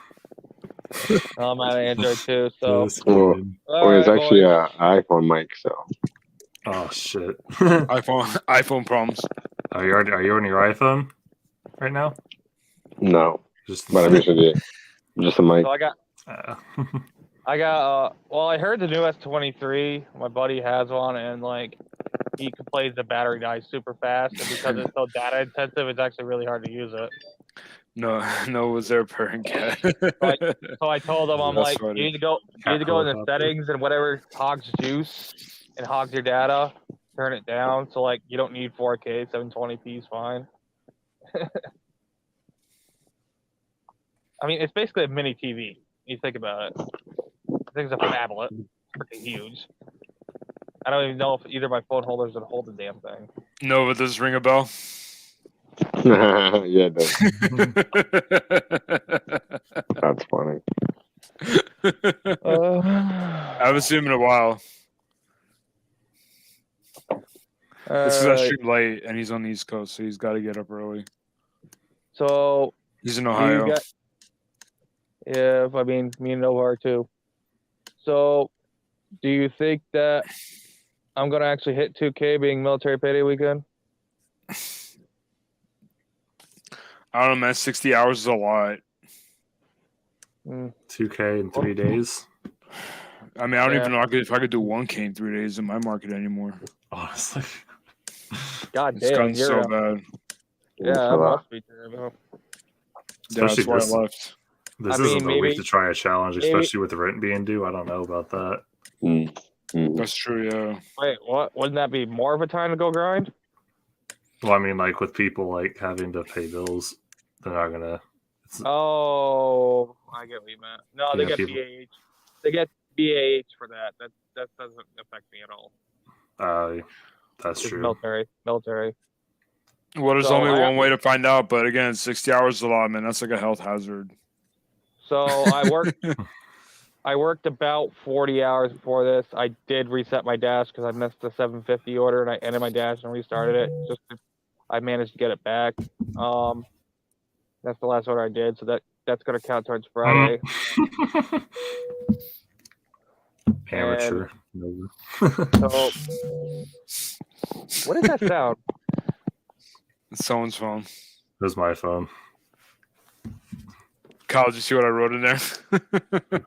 Oh, I'm on Android too, so. That's Well, good. Well, it's Alright, actually boys. an iPhone mic, so Oh shit. iPhone problems. Are you on your iPhone right now? no. Just But I'm just a mic. So I got, well, I heard the new S23. My buddy has one, and like, he complains the battery dies super fast, and because it's so data intensive, it's actually really hard to use it. No, was there a purring cat? So I told him, I'm That's like, funny. you need to go in the helicopter. settings and whatever hogs juice and hogs your data, turn it down. So like, you don't need 4K, 720p is fine. I mean, it's basically a mini TV. You think about it. I think it's a phablet. It's freaking huge. I don't even know if either of my phone holders would hold the damn thing. No, but does this ring a bell? Yeah, it does. That's funny. I haven't seen him in a while. It's because I stream late and he's on the East Coast, so he's got to get up early. So He's in you Ohio. got- yeah, I mean, me and Nova are too. So, do you think that I'm gonna actually hit 2K being military payday weekend? I don't know, man. 60 hours is a lot. 2K in 3 days. I mean, I don't Yeah. even know if I could do 1K in 3 days in my market anymore. Honestly. God It's damn, gotten so you're bad. yeah, that must be terrible. Yeah, that's Especially why this- I left. This I mean, isn't the week maybe- to try a challenge, maybe- especially with the rent being due. I don't know about that. That's true, yeah. Wait, what? Wouldn't that be more of a time to go grind? Well, I mean, like with people like having to pay bills, they're not gonna. Oh, I get what you meant. No, they Yeah, get people- BAH. They get BAH for that. That doesn't affect me at all. That's It's true. military. Well, there's So only I- one way to find out, but again, 60 hours is a lot, man. That's like a health hazard. So I worked about 40 hours before this. I did reset my dash because I missed the 750 order, and I ended my dash and restarted it. I managed to get it back. That's the last order I did, so that's gonna count towards Friday. Amateur. So what is that sound? It's someone's phone. That's my phone. Kyle, did you see what I wrote in there?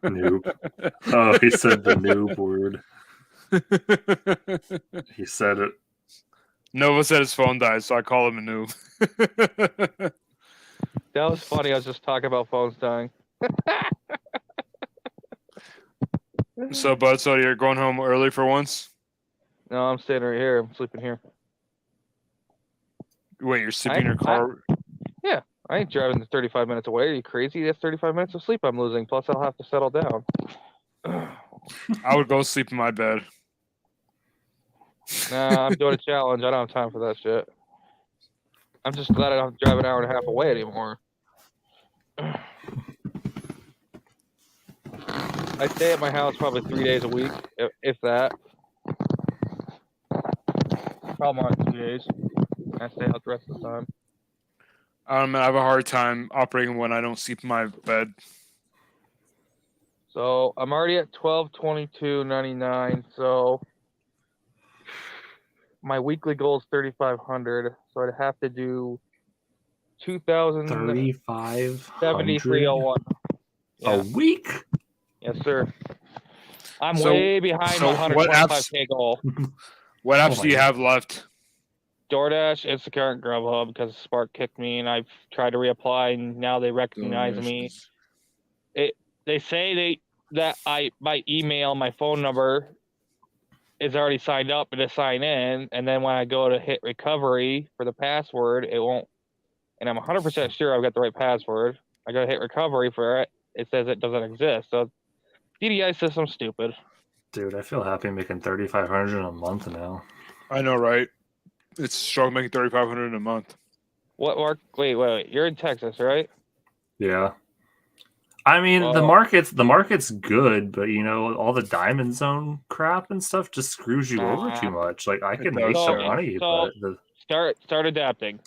Noob. Oh, he said the noob word. He said it. Nova said his phone died, so I call him a noob. That was funny. I was just talking about phones dying. So, Bud, so you're going home early for once? No, I'm staying right here. I'm sleeping here. Wait, you're sleeping in your car? I ain't driving 35 minutes away. Are you crazy? That's 35 minutes of sleep I'm losing. Plus, I'll have to settle down. I would go sleep in my bed. Nah, I'm doing a challenge. I don't have time for that shit. I'm just glad I don't have to drive an hour and a half away anymore. I stay at my house probably 3 days a week, if that. Probably more than 2 days. I stay out the rest of the time. I have a hard time operating when I don't sleep in my bed. So I'm already at 1222.99. So my weekly goal is 3,500. So I'd have to do 2,073.01. a week. Yes, sir. I'm So- way behind so my what 125K goal. What apps my do you God. have left? DoorDash, Instacart, and Grubhub because Spark kicked me, and I've tried to reapply, and now they recognize me. They say that my email, my phone number is already signed up to sign in, and then when I go to hit recovery for the password, it won't. And I'm 100% sure I've got the right password. I go to hit recovery for it. It says it doesn't exist. So DDI system's stupid. Dude, I feel happy making 3,500 a month now. I know, right? It's strong making 3,500 in a month. What, Mark? Wait. You're in Texas, right? Yeah. I mean, the Well- market's good, but you know, all the diamond zone crap and stuff just screws you over too much. Like I It can does, make some yeah. money, So- but Start adapting.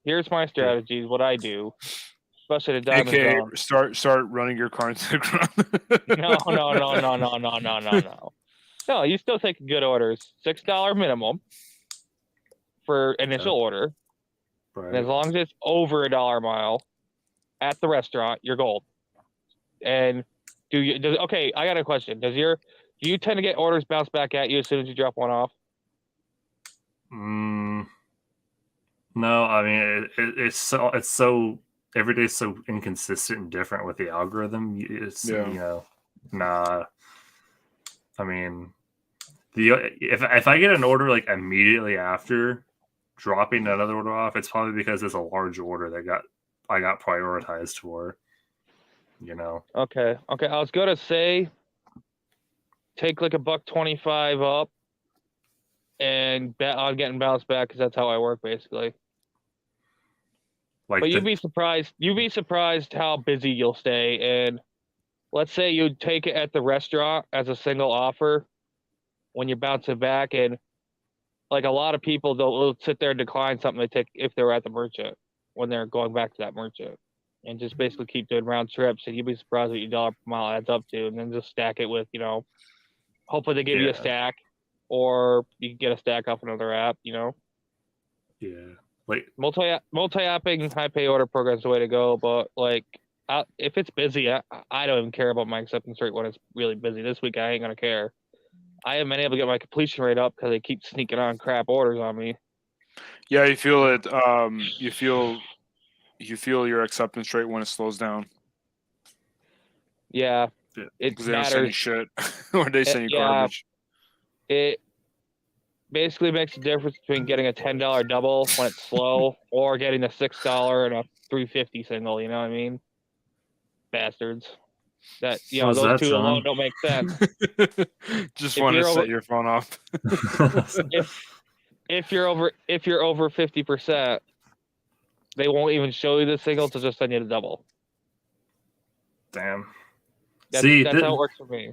Here's my strategies. What I do, especially the diamond AKA zone. start running your car into the ground. No. No, you still take good orders. $6 minimum for initial order. And as right. long as it's over $1 a mile at the restaurant, you're gold. And okay, I got a question. Do you tend to get orders bounced back at you as soon as you drop one off? No, I mean it's so every day's so inconsistent and different with the algorithm. It's Yeah. you know, nah. I mean, if I get an order like immediately after dropping another order off, it's probably because it's a large order that I got prioritized for. You know. Okay. I was gonna say take like $1.25 up and bet on getting bounced back because that's how I work basically. Like But you'd be surprised how busy you'll stay. And let's say you take it at the restaurant as a single offer when you're bouncing back, and like a lot of people they'll sit there and decline something they take if they're at the merchant when they're going back to that merchant, and just basically keep doing round trips, and you'd be surprised what your dollar per mile adds up to, and then just stack it with, hopefully they give you a Yeah. stack, or you can get a stack off another app, Yeah. Like multi-apping high pay order program is the way to go. But like, if it's busy, I don't even care about my acceptance rate when it's really busy. This week I ain't gonna care. I haven't been able to get my completion rate up because they keep sneaking on crap orders on me. Yeah, you feel it. You feel your acceptance rate when it slows down Yeah, Yeah. it because they don't send you matters. shit or they send you Yeah. garbage. It basically makes a difference between getting a $10 double when it's slow or getting a $6 and a $3.50 single. You know what I mean? Bastards. That How's those that, two alone John? don't make sense. Just If want to you're set over- your phone off. If you're over 50%, they won't even show you the single to just send you the double. Damn. That's See, how it works for me.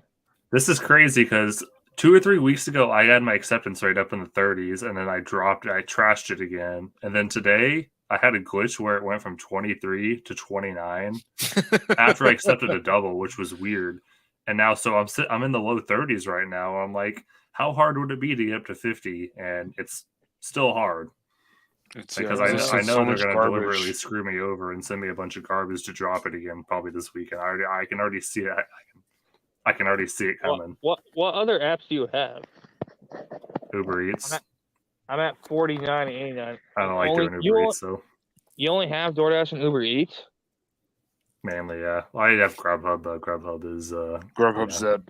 this is crazy because 2 or 3 weeks ago I had my acceptance rate up in the 30s, and then I trashed it again, and then today I had a glitch where it went from 23 to 29 after I accepted a double, which was weird. And now, so I'm in the low 30s right now. I'm like, how hard would it be to get up to 50? And it's still hard It's, because yeah, there's I just know so they're much going to garbage. deliberately screw me over and send me a bunch of garbage to drop it again probably this weekend. I can already see it. I can already see it coming. What other apps do you have? Uber Eats. I'm at 49.89. I don't like Only- doing you Uber only- Eats, so You only have DoorDash and Uber Eats? mainly, yeah. Well, I have Grubhub, but Grubhub is Grubhub's dead.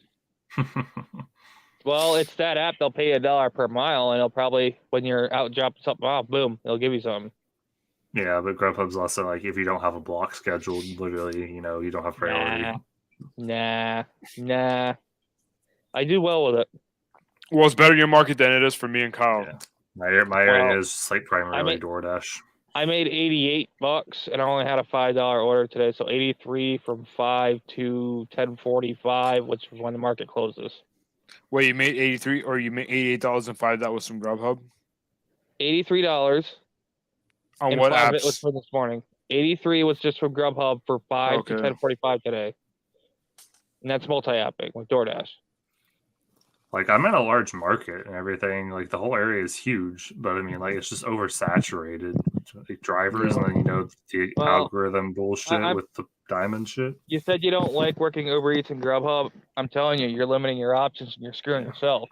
Well, it's that app. They'll pay you $1 per mile, and it'll probably when you're out dropping something off, boom, they'll give you something. Yeah, but Grubhub's also like if you don't have a block scheduled, literally, you don't have priority. Nah. I do well with it. Well, it's better in your market than it is for me and Kyle. Yeah. My area is just like primarily DoorDash. I made $88, and I only had a $5 order today, so 83 from 5 to 10:45, which is when the market closes. Wait, you made 83 or you made $88.05? That was from Grubhub. $83 On and what 5 apps? it was for this morning. 83 was just from Grubhub for 5 to Okay. 10:45 today, and that's multi-apping with DoorDash. Like I'm in a large market and everything. Like the whole area is huge, but I mean, like it's just oversaturated. Like drivers, Yeah. and then the Well, algorithm bullshit I'm- with the diamond shit. You said you don't like working Uber Eats and Grubhub. I'm telling you, you're limiting your options and you're screwing yourself.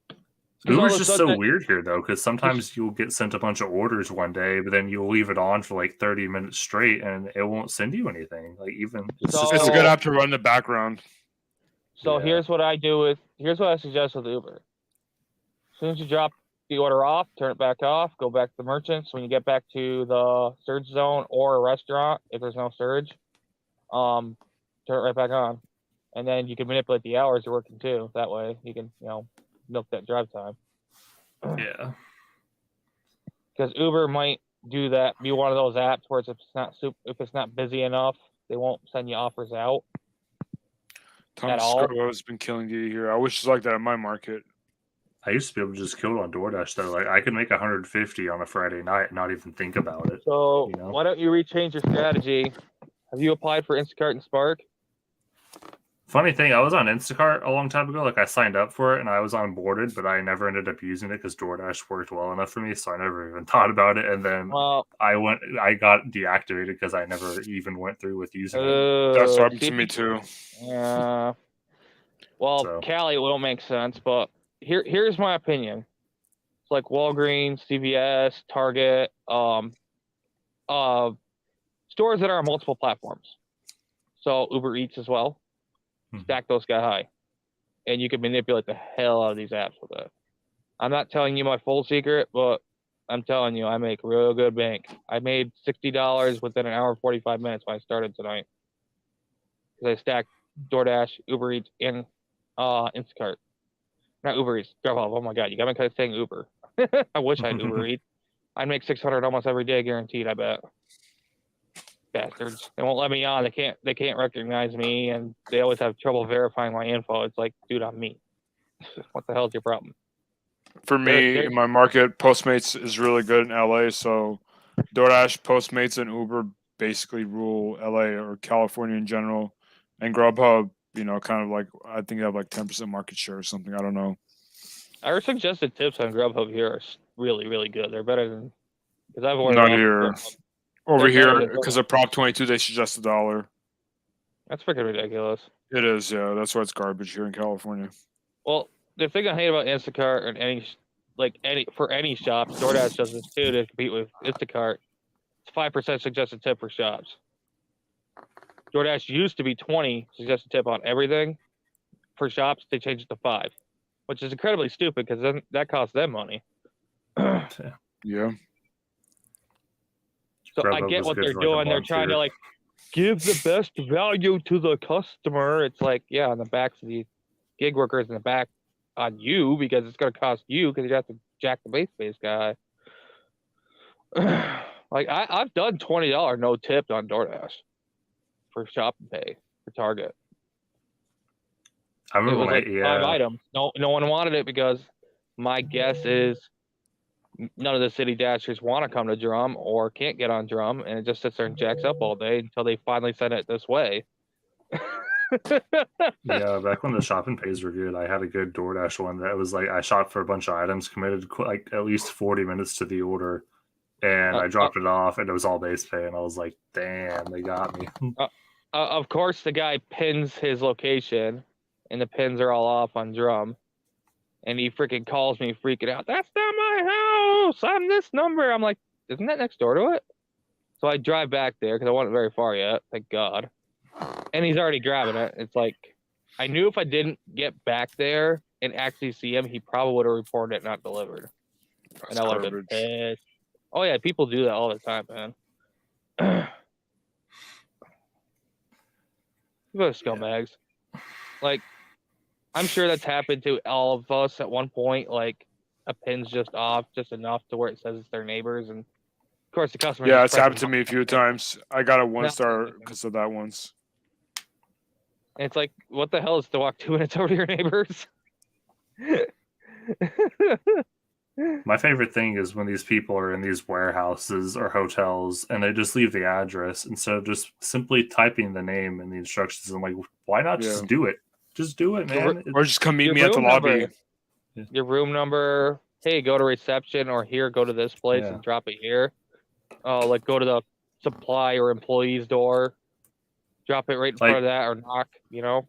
'Cause all Uber's of a just so sudden- weird here though, because sometimes you'll get sent a bunch of orders one day, but then you'll leave it on for like 30 minutes straight, and it won't send you anything. Like even So- It's a good app to run in the background. So Yeah. here's what I suggest with Uber. As soon as you drop the order off, turn it back off, go back to the merchants. When you get back to the surge zone or a restaurant, if there's no surge, turn it right back on. And then you can manipulate the hours you're working too. That way you can, milk that drive time. yeah. Because Uber might do that, be one of those apps where if it's not busy enough, they won't send you offers out. Tom At all? Scarborough has been killing you here. I wish it's like that in my market. I used to be able to just kill it on DoorDash though. Like I could make 150 on a Friday night and not even think about it. So You know? why don't you rechange your strategy? Have you applied for Instacart and Spark? Funny thing, I was on Instacart a long time ago. Like I signed up for it and I was onboarded, but I never ended up using it because DoorDash worked well enough for me, so I never even thought about it. And then Well, I got deactivated because I never even went through with using it. That's uh, happened to me too. Yeah. Well, So. Cali won't make sense, but here's my opinion. It's like Walgreens, CVS, Target, stores that are on multiple platforms. So Uber Eats as well. Mhm. Stack those guy high, and you can manipulate the hell out of these apps with it. I'm not telling you my full secret, but I'm telling you, I make real good bank. I made $60 within an hour and 45 minutes when I started tonight. Because I stacked DoorDash, Uber Eats, and Instacart. Not Uber Eats, Grubhub. Oh my God, you got me kind of saying Uber. I wish I had Uber Eats. I'd make 600 almost every day, guaranteed. I bet. Bastards! They won't let me on. They can't recognize me, and they always have trouble verifying my info. It's like, dude, I'm me. What the hell is your problem? For me, There- in my market, Postmates is really good in LA. So DoorDash, Postmates, and Uber basically rule LA or California in general. And Grubhub, kind of like, I think they have like 10% market share or something. I don't know. Our suggested tips on Grubhub here are really, really good. They're better than because I've ordered Not off here. Grubhub. Over They're better here, than because of Prop 22, they suggest $1. That's freaking ridiculous. It is, yeah. That's why it's garbage here in California. Well, the thing I hate about Instacart and any shops, DoorDash does this too to compete with Instacart. It's 5% suggested tip for shops. DoorDash used to be 20 suggested tip on everything. For shops, they changed it to 5, which is incredibly stupid because then that costs them money. Yeah. So I Grubhub get was what good they're for, like, a doing. They're month trying to here. like give the best value to the customer. It's like, yeah, on the backs of the gig workers in the back on you because it's going to cost you because you have to jack the base guy. Like I've done $20 no tipped on DoorDash for shop and pay for Target. I It remember was when like 5 items. No one wanted it because my guess is none of the city dashers want to come to Drum or can't get on Drum, and it just sits there and jacks up all day until they finally send it this way. Yeah, back when the shop and pays were good, I had a good DoorDash one that was like I shopped for a bunch of items, committed like at least 40 minutes to the order, and I dropped it off, and it was all base pay, and I was like, damn, they got me. Of course, the guy pins his location, and the pins are all off on Drum, and he freaking calls me freaking out. That's not my house. I'm this number. I'm like, isn't that next door to it? So I drive back there because I wasn't very far yet. Thank God. And he's already grabbing it. It's like, I knew if I didn't get back there and actually see him, he probably would have reported it not delivered. That's And I would have been garbage. pissed. Oh yeah, people do that all the time, man. People are scumbags. Like, I'm sure that's happened to all of us at one point. Like, a pin's just off, just enough to where it says it's their neighbors, and of course the customer. Yeah, just it's presses happened to me a few times. I got a 1-star happened. because of that once. And it's like, what the hell is to walk 2 minutes over to your neighbors? My favorite thing is when these people are in these warehouses or hotels and they just leave the address instead of just simply typing the name and the instructions. I'm like, why not just Yeah. do it? Just do it, man. Or just come meet Your me at the room lobby. number. Your room number. Hey, go to reception, or here, go to this place Yeah. and drop it here. Like go to the supply or employee's door, drop it right in front of that, or knock. You know.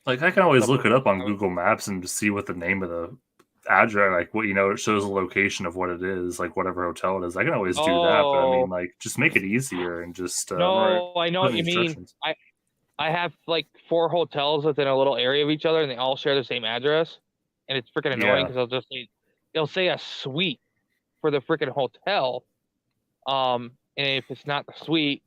Like I can always look it up on Google Maps and just see what the name of the address, like what it shows the location of what it is, like whatever hotel it is. I can always do that, but I mean, like, just make it easier and just No, I know put what in you the mean. instructions. I have like 4 hotels within a little area of each other, and they all share the same address, and it's freaking annoying because they'll say a suite for the freaking hotel, and if it's not the suite,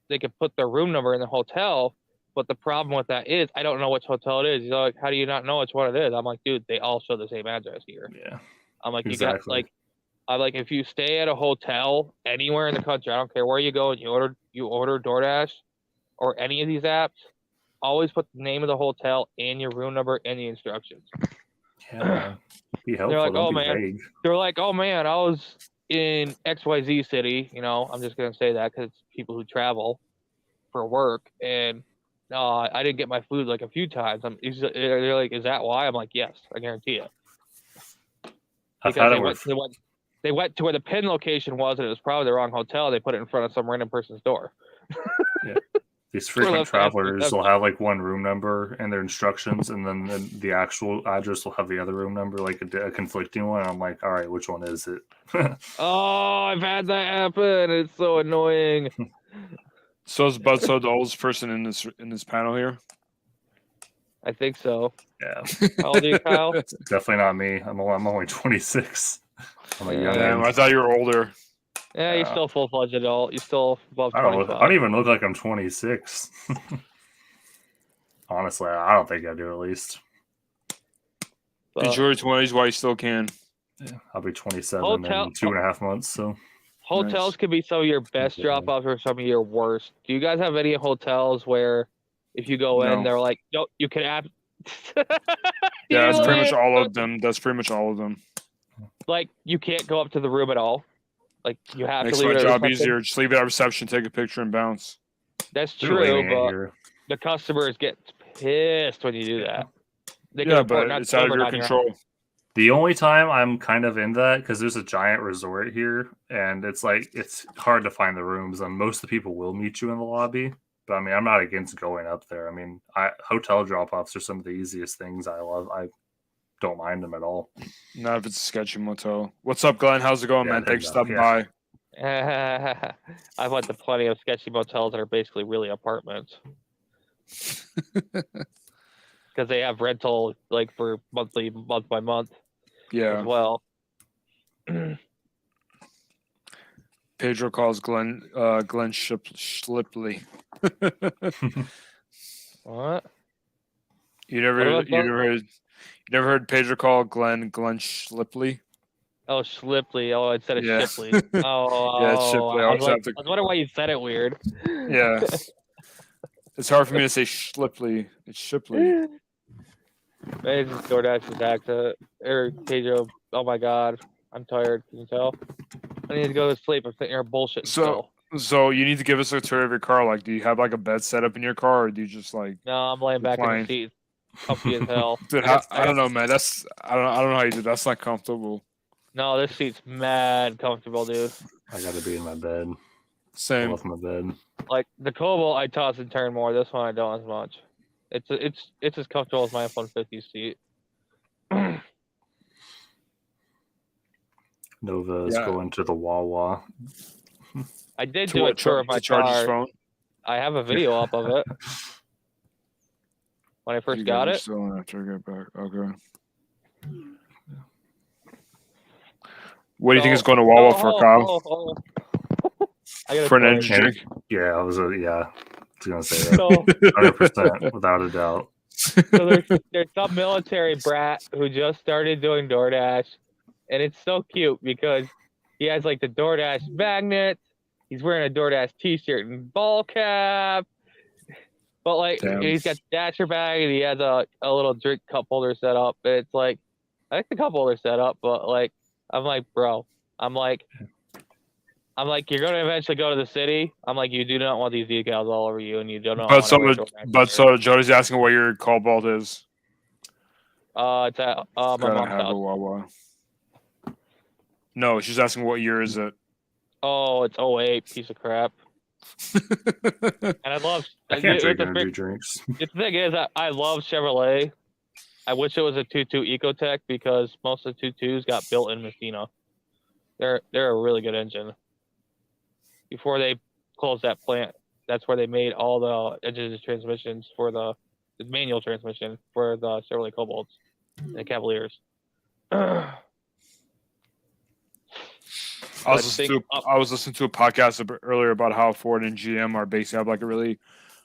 they could put their room number in the hotel. But the problem with that is I don't know which hotel it is. He's like, how do you not know which one it is? I'm like, dude, they all show the same address here. Yeah, I'm like, you got exactly. like, I'm like, if you stay at a hotel anywhere in the country, I don't care where you go, and you order DoorDash or any of these apps, always put the name of the hotel and your room number and the instructions. Yeah, be helpful. They're like, Don't oh be man, vague. they're like, oh man, I was in XYZ city. You know, I'm just gonna say that because it's people who travel for work, and I didn't get my food like a few times. They're like, is that why? I'm like, yes, I guarantee it. I've had Because it they went to where the pin location was, and it was probably the wrong hotel. They put it in front of some random person's door. these frequent left travelers after- will have like one room number and their instructions, and then the actual address will have the other room number, like a conflicting one. And I'm like, all right, which one is it? Oh, I've had that happen. It's so annoying. So is Butso the oldest person in this panel here? I think so. Yeah, How old are you, Kyle? definitely not me. I'm only 26. I'm a young. Damn, I thought you were older. Yeah, you're still full-fledged adult. You're still above I 25. don't even look like I'm 26. Honestly, I don't think I do at least. But Enjoy your 20s while you still can. Yeah, I'll be 27 Hotel- in 2.5 months. So hotels Nice. could be some of your best Yeah. drop-offs or some of your worst. Do you guys have any hotels where if you go in, No. they're like, no, you can have... Yeah, that's pretty You much all of them. That's pretty much all of them. Like, you can't go up to the room at all. Like, you have Makes to leave my it at job reception. easier. Just leave it at reception, take a picture, and bounce. That's they're true, leaving it but here. the customers get pissed when you do that. They can Yeah, report but not it's out of delivered your on control. The only time I'm kind of in that, because there's a giant resort here, and it's like it's hard to find the rooms, and most of the people will meet you in the lobby. But I mean, I'm not against going up there. I mean, hotel drop-offs are some of the easiest things I love. I don't mind them at all. Not if it's a sketchy motel. What's up, Glenn? How's it going, Yeah, man? there Thanks you for go. stopping Yeah. by. I've went to plenty of sketchy motels that are basically really apartments because they have rental like for month by month Yeah. as well. Pedro calls Glenn Schlipley. What? You never What about you never heard Pedro call Glenn Schlipley? Oh, Schlipley. Oh, I said it Yeah. Shipley. Oh, Yeah, it's Shipley. I I was, always like, have to- I was wondering why you said it weird. Yeah. It's hard for me to say Schlipley. It's Shipley. Maybe it's just DoorDash's accent. Or Pedro. Oh my God, I'm tired. Can you tell? I need to go to sleep. I'm sitting here bullshit. So you need to give us a tour of your car. Like, do you have like a bed set up in your car, or do you just like? No, I'm laying back in Recline. the seat, comfy as hell. Dude, I don't know, man. I don't know how you do. That's not comfortable. No, this seat's mad comfortable, dude. I got to be in my bed. I Same. love my bed. Like the Cobalt, I toss and turn more. This one, I don't as much. It's as comfortable as my F-150 seat. Nova is Yeah. going to the Wawa. I did To do a what, tour of my to charge his car. phone. I have a video up of it when I first You got guys are it. Still in after I get back. Okay. What do you think So- is going to Wawa Oh, for, oh, Kyle? oh, oh. I got a For an story. energy And- drink? Yeah, I was gonna say that. So, 100%, without a doubt. so there's some military brat who just started doing DoorDash, and it's so cute because he has like the DoorDash magnets. He's wearing a DoorDash T-shirt and ball cap, but like Damn. he's got the Dasher bag and he has a little drink cup holder set up. And it's like I like the cup holder set up, but like I'm like, bro, I'm like you're gonna eventually go to the city. I'm like, you do not want these decals all over you, and you don't But want so, to wear but, DoorDash but shirt. so Jody's asking what your cobalt is. It's at my Gotta mom's have a house. Wawa. No, she's asking what year is it. Oh, it's 08, piece of crap. And I love. I can't drink the energy drinks. thing is, I love Chevrolet. I wish it was a 2.2 Ecotec because most of the 2.2s got built in Messina. They're a really good engine. Before they closed that plant, that's where they made all the engines and transmissions for the manual transmission for the Chevrolet Cobalts and the Cavaliers. I was listening to a podcast earlier about how Ford and GM are basically have like a really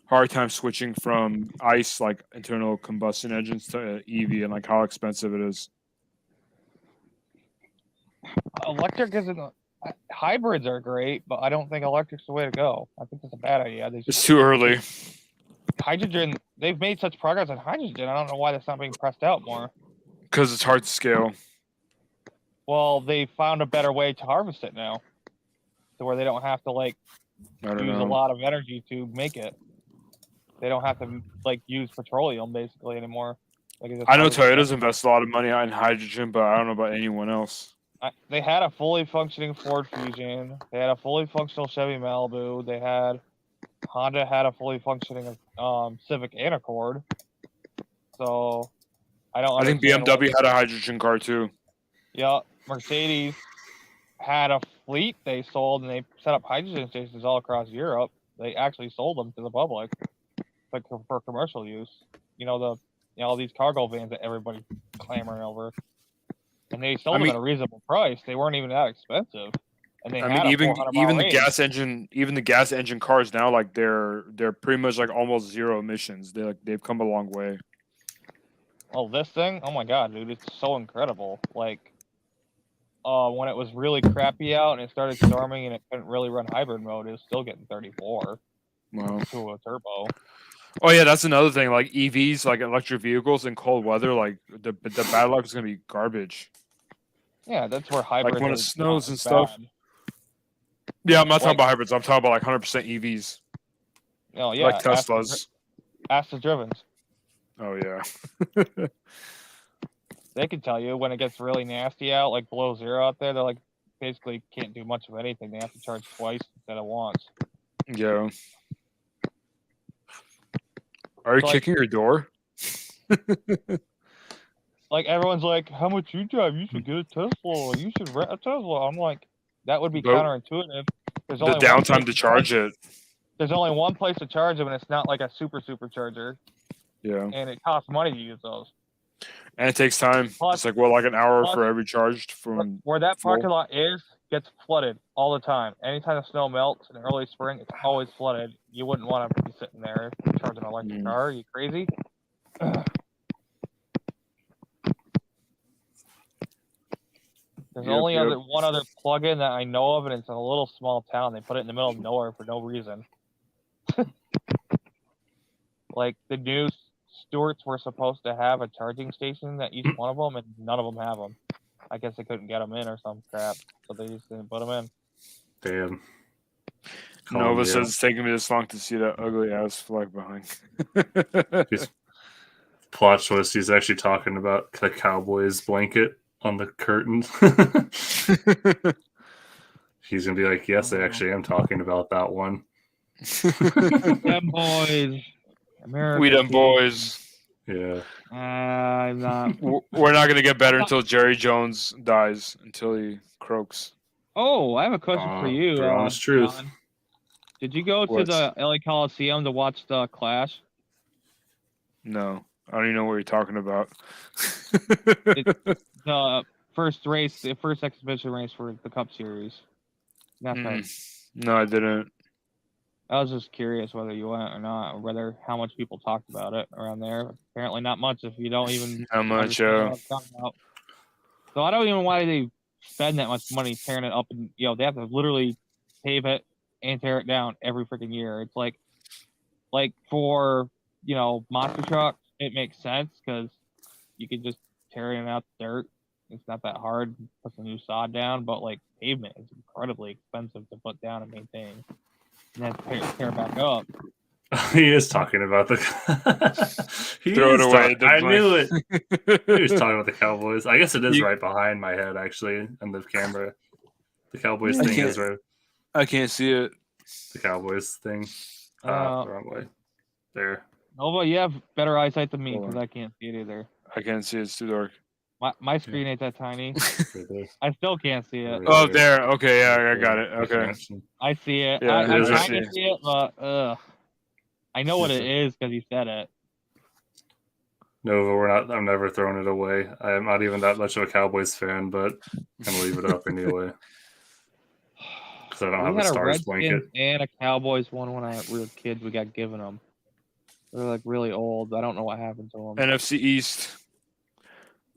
hard time switching from ICE, like internal combustion engines, to EV, and like how expensive it is. Electric isn't. Hybrids are great, but I don't think electric's the way to go. I think that's a bad idea. It's too early. Hydrogen, they've made such progress on hydrogen. I don't know why that's not being pressed out more. Because it's hard to scale. Well, they found a better way to harvest it now, to where they don't have to like I don't use know. a lot of energy to make it. They don't have to like use petroleum basically anymore. Like, it's just I know hydrogen. Toyota's invested a lot of money in hydrogen, but I don't know about anyone else. They had a fully functioning Ford Fusion. They had a fully functional Chevy Malibu. They had Honda had a fully functioning Civic and Accord. So I don't. I think understand why- BMW had a hydrogen car too. Yeah, Mercedes had a fleet they sold, and they set up hydrogen stations all across Europe. They actually sold them to the public, like for commercial use. All these cargo vans that everybody's clamoring over, and they sold them at a reasonable price. They weren't even that expensive, and they I had mean, a 400 mile even the range. gas engine cars now, like they're pretty much like almost zero emissions. They've come a long way. Oh, this thing! Oh my god, dude, it's so incredible. Like, when it was really crappy out and it started storming and it couldn't really run hybrid mode, it was still getting 34 Wow. to a turbo. Oh yeah, that's another thing. Like EVs, like electric vehicles in cold weather, like the battery life is gonna be garbage. Yeah, that's where hybrids. when it are snows not and stuff. bad. Yeah, I'm not talking Like- about hybrids. I'm talking about like 100% EVs, Oh yeah, like Teslas. Ask the Drivens. Oh yeah. They can tell you when it gets really nasty out, like below zero out there. They're like basically can't do much of anything. They have to charge twice instead of once. Yeah. Are you Like- kicking your door? Like everyone's like, "How much you drive? You should get a Tesla. You should rent a Tesla." I'm like, that would be But counterintuitive. There's The only one downtime place to charge it. There's only one place to charge them, and it's not like a supercharger, Yeah. and it costs money to use those. And it takes time. Plus- It's like like an hour plus- for every charged from. Where that full. parking lot gets flooded all the time. Anytime the snow melts in early spring, it's always flooded. You wouldn't want to be sitting there charging an electric car. Are you crazy? There's Yep, only yep. one other plug-in that I know of, and it's in a little small town. They put it in the middle of nowhere for no reason. Like the new Stewarts were supposed to have a charging station at each one of them, and none of them have them. I guess they couldn't get them in or some crap, so they just didn't put them in. Damn. Nova Columbia. says it's taking me this long to see that ugly ass flag behind. Plot twist, he's actually talking about the Cowboys blanket on the curtain. He's going to be like, yes, I actually am talking about that one. Them boys, America. We them boys. Yeah. I'm not. We're not gonna get better until Jerry Jones dies, until he croaks. Oh, I have a question for you. the honest truth. John. Did you go to What? the LA Coliseum to watch the Clash? No, I don't even know what you're talking about. The first race, the first exhibition race for the Cup Series. Nothing. No, I didn't. I was just curious whether you went or not, or whether how much people talked about it around there. Apparently, not much. If you don't even Not much. understand what I'm talking about. So I don't even know why they spend that much money tearing it up, and they have to literally pave it and tear it down every freaking year. It's like for monster trucks, it makes sense because you could just tear it out the dirt. It's not that hard. Put some new sod down, but like pavement is incredibly expensive to put down and maintain, and then tear back up. He is talking about the. Throw it away. I knew it. He was talking about the Cowboys. I guess it is right behind my head, actually, on the camera. The Cowboys thing is right. I can't see it. The Cowboys thing. The wrong way. There. Nova, you have better eyesight than me because I can't see it either. I can't see it. It's too dark. My screen ain't that tiny. I still can't see it. Oh, there. Okay, yeah, I got it. Okay. I see it. Yeah, I'm trying to see it, but I know what it is because you said it. Nova, I'm never throwing it away. I'm not even that much of a Cowboys fan, but I'm gonna leave it up anyway. Because I don't have a Stars blanket. And a Cowboys one when we were kids. We got given them. They're like really old. I don't know what happened to them. NFC East.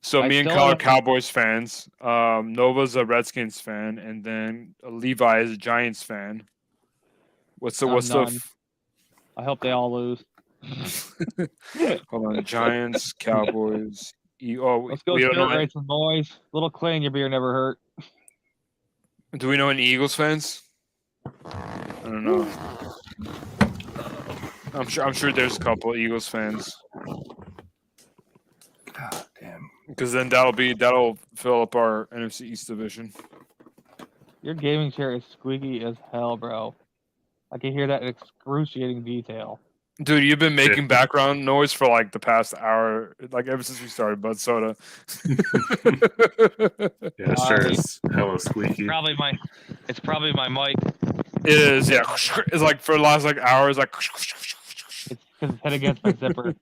So me and Kyle are Cowboys fans. Nova's a Redskins fan, and then Levi is a Giants fan. What's the? I hope they all lose. Hold on, Giants, Cowboys. Let's go start racing, boys. Little clay in your beer never hurt. Do we know any Eagles fans? I don't know. I'm sure there's a couple of Eagles fans. God damn. Because then that'll fill up our NFC East division. Your gaming chair is squeaky as hell, bro. I can hear that in excruciating detail. Dude, you've been making background noise for like the past hour, like ever since we started Bud Soda. Yeah, sure. It's hella squeaky. It's probably my mic. It is, yeah. It's like for the last hours, like. It's because it's hit against my zipper.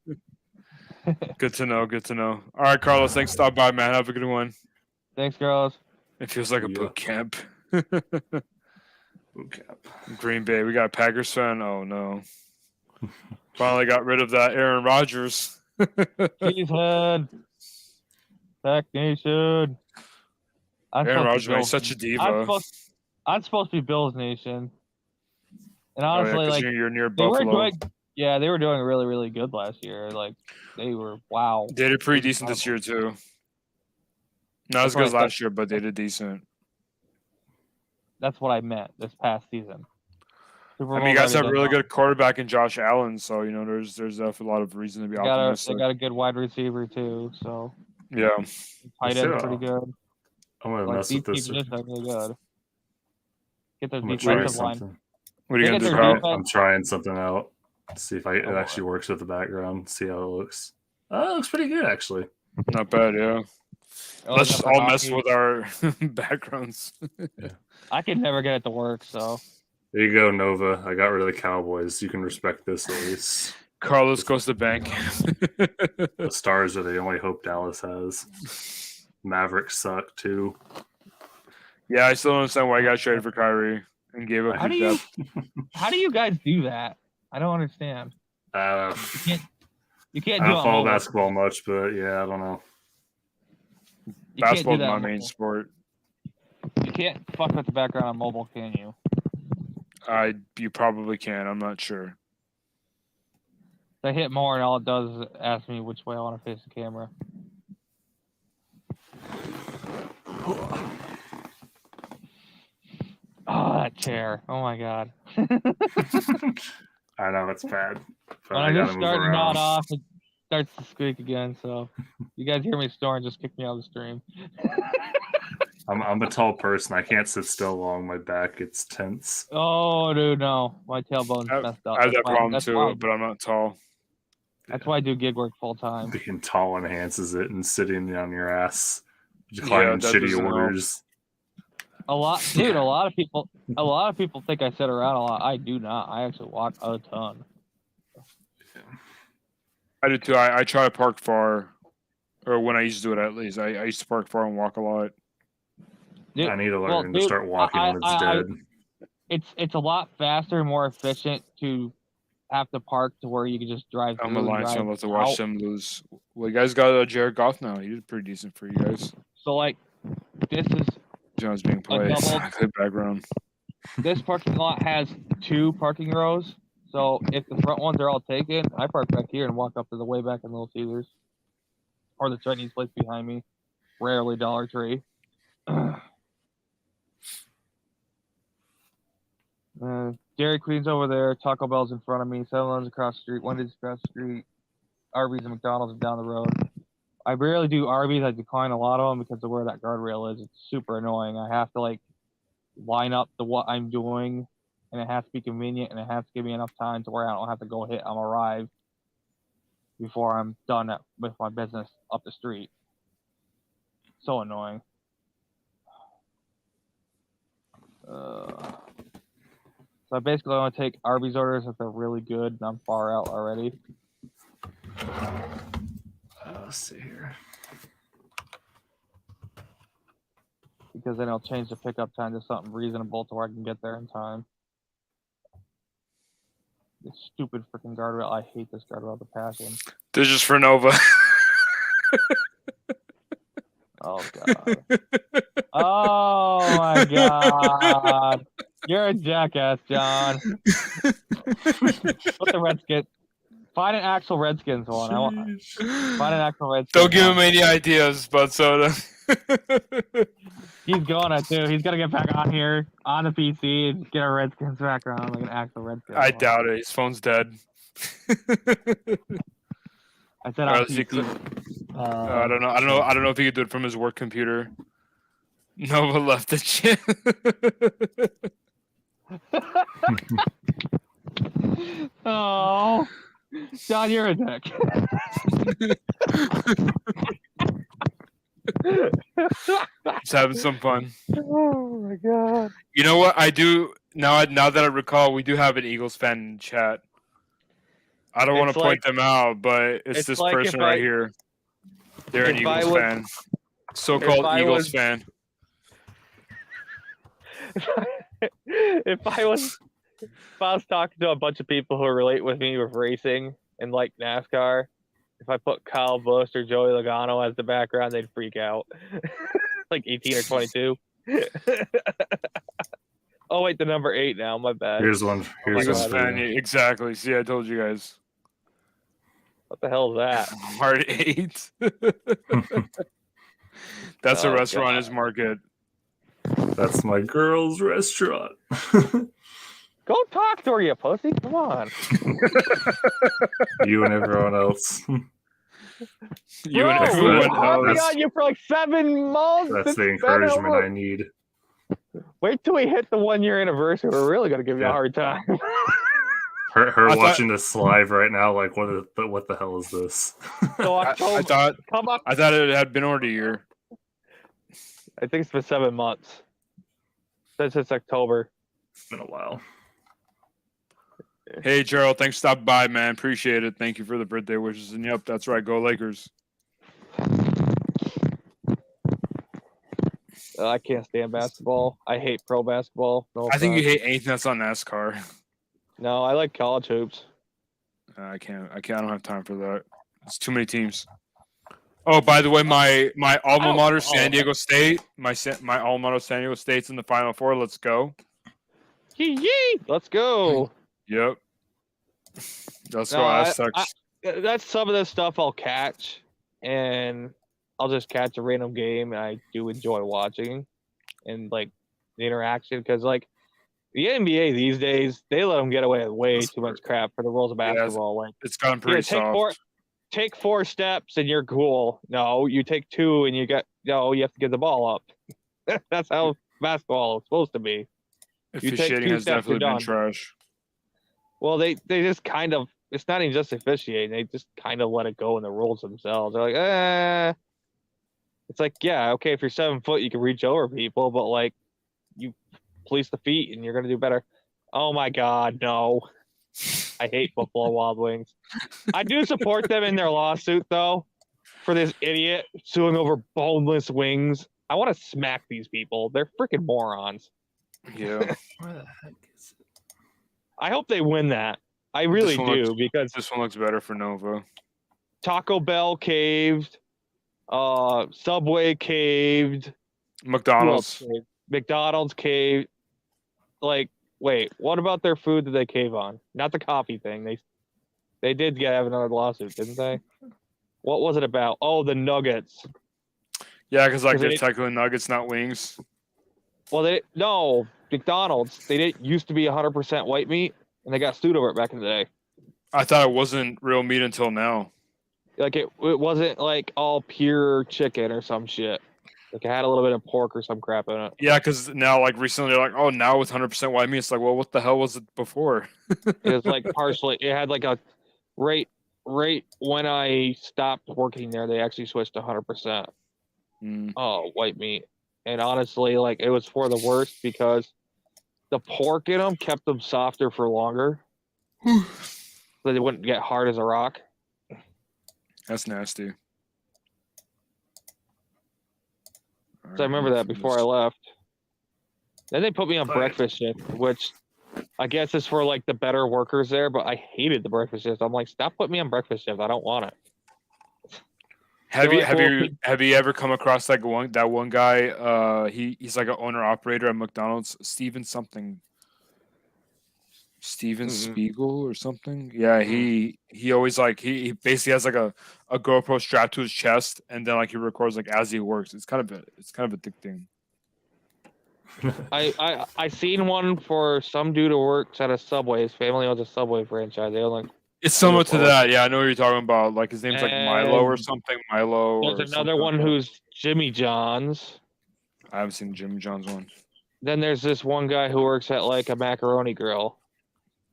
Good to know. Good to know. All right, Carlos. Thanks for stopping by, man. Have a good one. Thanks, girls. It feels like a boot camp. Boot camp. Green Bay. We got a Packers fan. Oh no. Finally got rid of that Aaron Rodgers. Cheesehead. Pack Nation. Aaron Rodgers, man, he's such a diva. I'm supposed to be Bills Nation. And honestly, you're near Buffalo. They were doing really, really good last year. Like, they were, wow. They did pretty decent this year, too. Not as good as last year, but they did decent. That's what I meant this past season. You guys have a really good quarterback in Josh Allen, so, there's definitely a lot of reason to be optimistic. They got a good wide receiver, too, so. Yeah. Tight end's pretty good. I'm going to mess with this. Really good. Get their defensive line. What are you going to do, Kyle? I'm trying something out. See if it actually works with the background. See how it looks. Oh, it looks pretty good, actually. Not bad, yeah. Let's just all mess with our backgrounds. Yeah. I could never get it to work, so. There you go, Nova. I got rid of the Cowboys. You can respect this at least. Carlos goes to the bank. The Stars are the only hope Dallas has. Mavericks suck, too. Yeah, I still don't understand why you got traded for Kyrie and gave up his depth. How do you guys do that? I don't understand. You can't I don't follow basketball much, but yeah, I don't know. Basketball's my main sport. You can't fuck with the background on mobile, can you? You probably can. I'm not sure. I hit more, and all it does is ask me which way I want to face the camera. Oh, that chair. Oh, my God. I know, it's bad. When I just start to nod off, it starts to squeak again, so you guys hear me snoring, just kick me out of the stream. I'm a tall person. I can't sit still long. My back gets tense. Oh, dude, no. My tailbone's messed up. I have that problem too, but I'm not tall. That's why I do gig work full time. Being tall enhances it, and sitting on your ass, declining shitty orders. A lot of people think I sit around a lot. I do not. I actually walk a ton. I do too. I try to park far, or when I used to do it at least. I used to park far and walk a lot. Dude, I need to well, learn to dude, start walking when it's I- dead. it's a lot faster and more efficient to have to park to where you can just drive I'm through a and Lions fan. drive I'd love to watch out. them lose. Well, you guys got Jared Goff now. He did pretty decent for you guys. So like, this is Jones being played. double- Good background. this parking lot has 2 parking rows. So if the front ones are all taken, I park back here and walk up to the way back in Little Caesars or the Chinese place behind me. Rarely Dollar Tree. Dairy Queen's over there. Taco Bell's in front of me. 7-Eleven's across the street. Wendy's across the street. Arby's and McDonald's are down the road. I rarely do Arby's. I decline a lot of them because of where that guardrail is. It's super annoying. I have to like line up to what I'm doing, and it has to be convenient, and it has to give me enough time to where I don't have to go hit on arrive before I'm done with my business up the street. So annoying. So I basically want to take Arby's orders if they're really good and I'm far out already. Let's see here. Because then it'll change the pickup time to something reasonable to where I can get there in time. This stupid freaking guardrail. I hate this guardrail with a passion. This is for Nova. Oh, God. Oh, my God. You're a jackass, John. Put the Redskins. Find an actual Redskins one. Find an actual Redskins Don't give one. him any ideas, Bud Soda. He's gonna, too. He's gonna get back on here, on the PC, and get a Redskins background, like an actual Redskins I one. doubt it. His phone's dead. I said Or on else he PC. could- I don't know. I don't know if he could do it from his work computer. Nova left the chat. Oh, John, you're a dick. Just having some fun. Oh my God. You know what? I do now. Now that I recall, we do have an Eagles fan in chat. I don't want It's to point them out, but it's it's this like person if right I- here. They're an if I Eagles was- fan, so-called I Eagles was- fan. if I was talking to a bunch of people who relate with me with racing and like NASCAR, if I put Kyle Busch or Joey Logano as the background, they'd freak out. Like 18 or 22. Oh wait, the number 8 now. My bad. Here's one. Here's Eagles one for fan, you. exactly. See, I told you guys. What the hell is that? Hard 8. That's a Oh, restaurant in God. his market. That's my girl's restaurant. Go talk to her, you pussy. Come on. You and everyone else. You Bro, and that's everyone the- I've been else. on you for like 7 months. That's It's the been encouragement over- I need. Wait till we hit the 1-year anniversary. We're really gonna give you a Yeah. hard time. Her I thought- watching this live right now, like what the hell is this? So I October, thought come up. I thought it had been already a year. I think it's been 7 months. Since it's October. It's been a while. Hey Gerald, thanks for stopping by, man. Appreciate it. Thank you for the birthday wishes. And yep, that's right. Go Lakers. I can't stand basketball. I hate pro basketball. No I think you offense. hate anything that's on NASCAR. No, I like college hoops. I can't. I don't have time for that. It's too many teams. Oh, by the way, my alma Oh, mater, oh, San Diego State. My alma mater, San Diego State's in the Final Four. Let's go. Yee! Let's go. Yep. Let's No, go I- Aztecs. That's some of the stuff I'll catch, and I'll just catch a random game. And I do enjoy watching and like the interaction because like the NBA these days they let them get away with way too much crap for the rules of Yeah, basketball. Like It's gotten here, pretty soft. take 4 steps and you're cool. No, you take 2 and you have to get the ball up. That's how basketball is supposed to be. you take Officiating 2 has steps, you're definitely been done. trash. Well, they just kind of, it's not even just officiating. They just kind of let it go in the rules themselves. They're like, It's like, yeah, okay, if you're 7 foot, you can reach over people, but like, you police the feet and you're going to do better. Oh my God, no. I hate Buffalo Wild Wings. I do support them in their lawsuit though, for this idiot suing over boneless wings. I want to smack these people. They're freaking morons. Yeah. Where the heck is it? I hope they win that. I really one do looks- because This one looks better for Nova. Taco Bell caved, Subway caved, who else McDonald's. caved? McDonald's caved. Like, wait, what about their food that they cave on? Not the coffee thing. They did have another lawsuit, didn't they? What was it about? Oh, the nuggets. Yeah, because like 'Cause they're they- technically nuggets, not wings. Well, no, McDonald's. They didn't used to be 100% white meat, and they got sued over it back in the day. I thought it wasn't real meat until now. Like it wasn't like all pure chicken or some shit. Like it had a little bit of pork or some crap in it. Yeah, because now like recently they're like, oh, now with 100% white meat, it's like, well, what the hell was it before? It was like partially. It had like a right when I stopped working there, they actually switched to 100% Mm. white meat. And honestly, like it was for the worst because the pork in them kept them softer for longer, so they wouldn't get hard as a rock. That's nasty. So I remember that before I left. Then they put me on Alright. breakfast shift, which I guess is for like the better workers there, but I hated the breakfast shift. I'm like, stop putting me on breakfast shift. I don't want it. Have They're you like, have well, you have you ever come across that one guy? He's like an owner operator at McDonald's, Steven something. Steven Mm-mm. Spiegel or something. Yeah, he always like he basically has like a GoPro strapped to his chest, and then like he records like as he works. It's kind of addicting. I seen one for some dude who works at a Subway. His family owns a Subway franchise. They own like It's similar to Beautiful. that. Yeah, I know what you're talking about. Like his name's like Milo or And something. Milo. or there's another something one like that. who's Jimmy John's. I haven't seen Jimmy John's one. Then there's this one guy who works at like a macaroni grill.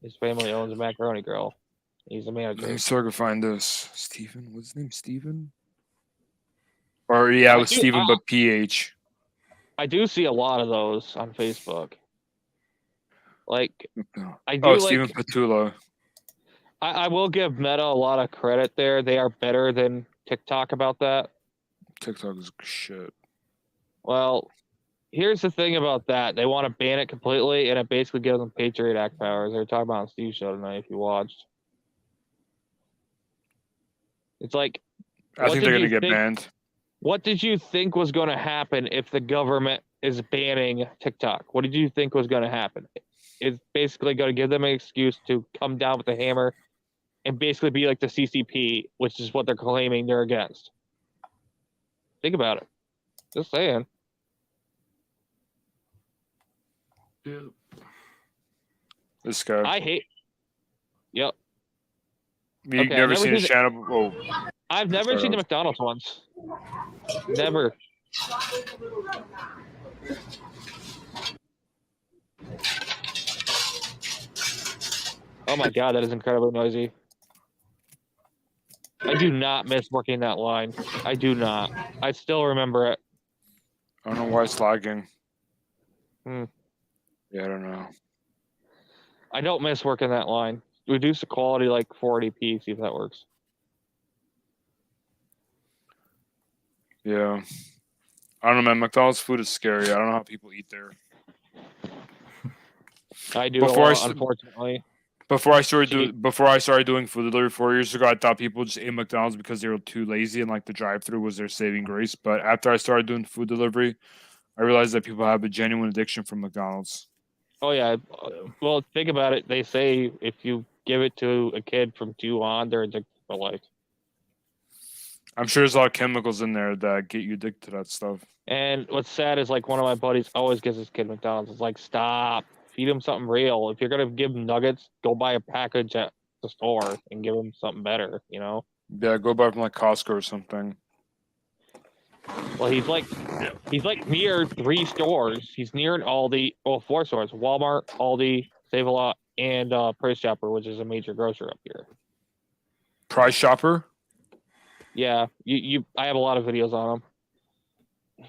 His family owns a macaroni grill. He's a Let me manager. see if I can find this. Steven, what's his name? Steven? Or yeah, it was Dude, Steven, but PH. I do see a lot of those on Facebook. Like I do Oh, like. Steven Petula. I will give Meta a lot of credit there. They are better than TikTok about that. TikTok is shit. Well, here's the thing about that. They want to ban it completely, and it basically gives them Patriot Act powers. They were talking about on Steve's show tonight, if you watched. It's like, I What think did they're gonna you get think- banned. what did you think was going to happen if the government is banning TikTok? What did you think was going to happen? It's basically going to give them an excuse to come down with the hammer and basically be like the CCP, which is what they're claiming they're against. Think about it. Just saying. This guy. I hate. Yep. You okay, I've never never seen his seen channel? Oh, I've never seen the McDonald's ones. Never. Oh my god, that is incredibly noisy. I do not miss working that line. I do not. I still remember it. I don't know why it's lagging. Hmm. Yeah, I don't know. I don't miss working that line. Reduce the quality like 480p, see if that works. Yeah. I don't know, man. McDonald's food is scary. I don't know how people eat there. I do Before I a lot, s- unfortunately. Before I started doing food delivery 4 years ago, I thought people just ate McDonald's because they were too lazy and like the drive-through was their saving grace. But after I started doing food delivery, I realized that people have a genuine addiction for McDonald's. Oh yeah. Well, think about it. They say if you give it to a kid from 2 on, they're addicted for life. I'm sure there's a lot of chemicals in there that get you addicted to that stuff. And what's sad is like one of my buddies always gives his kid McDonald's. It's like, stop, feed him something real. If you're gonna give him nuggets, go buy a package at the store and give him something better. You know. Yeah, go buy from like Costco or something. Well, he's like near 3 stores. He's near an Aldi. Well, 4 stores: Walmart, Aldi, Save a Lot, and Price Chopper, which is a major grocer up here. Price Shopper? Yeah, I have a lot of videos on them.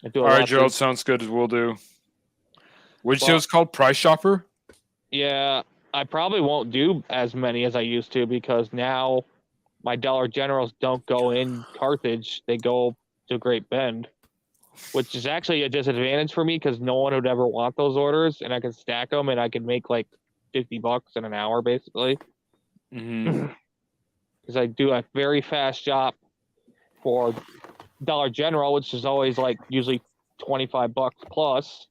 I do a All lot right, of Gerald, things. sounds good. We'll do. What'd you say it Well- was called? Price Shopper? Yeah, I probably won't do as many as I used to because now my Dollar Generals don't go in Carthage; they go to Great Bend, which is actually a disadvantage for me because no one would ever want those orders, and I can stack them and I can make like $50 in an hour basically. Mm-hmm. Because I do a very fast shop for Dollar General, which is always like usually $25 plus,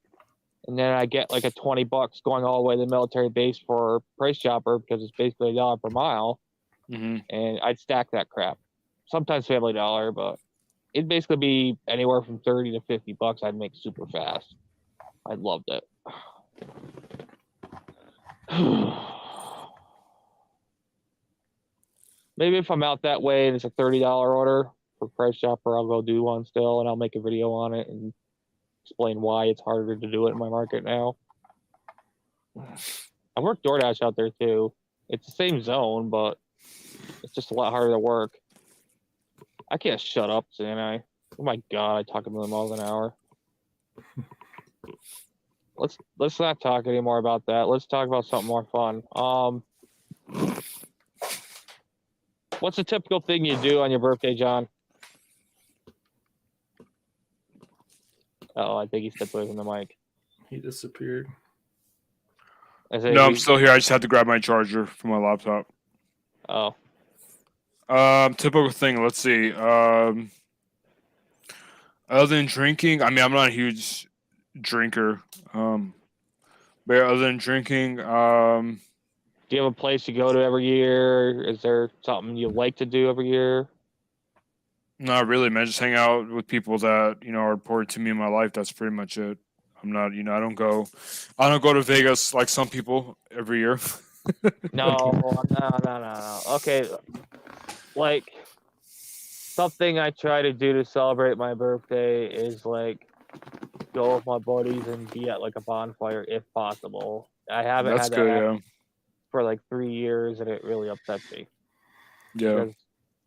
and then I get like a $20 going all the way to the military base for Price Chopper because it's basically $1 per mile, Mm-hmm. and I'd stack that crap. Sometimes Family Dollar, but it'd basically be anywhere from $30 to $50. I'd make super fast. I loved it. Maybe if I'm out that way and it's a $30 order for Price Chopper, I'll go do one still and I'll make a video on it and explain why it's harder to do it in my market now. I work DoorDash out there too. It's the same zone, but it's just a lot harder to work. I can't shut up, can I? Oh my god, I talk a million miles an hour. Let's not talk anymore about that. Let's talk about something more fun. What's a typical thing you do on your birthday, John? Oh, I think he stepped away from the mic. He disappeared. No, I'm still here. I just had to grab my charger from my laptop. Oh, Typical thing. Let's see. Other than drinking, I mean, I'm not a huge drinker. But other than drinking, do you have a place you go to every year? Is there something you like to do every year? not really, man. Just hang out with people that are important to me in my life. That's pretty much it. I'm not, I don't go to Vegas like some people every year. No. Okay, like something I try to do to celebrate my birthday is like go with my buddies and be at like a bonfire if possible. I haven't That's had that good. happen for like 3 years, and it really upsets me. Yeah. Because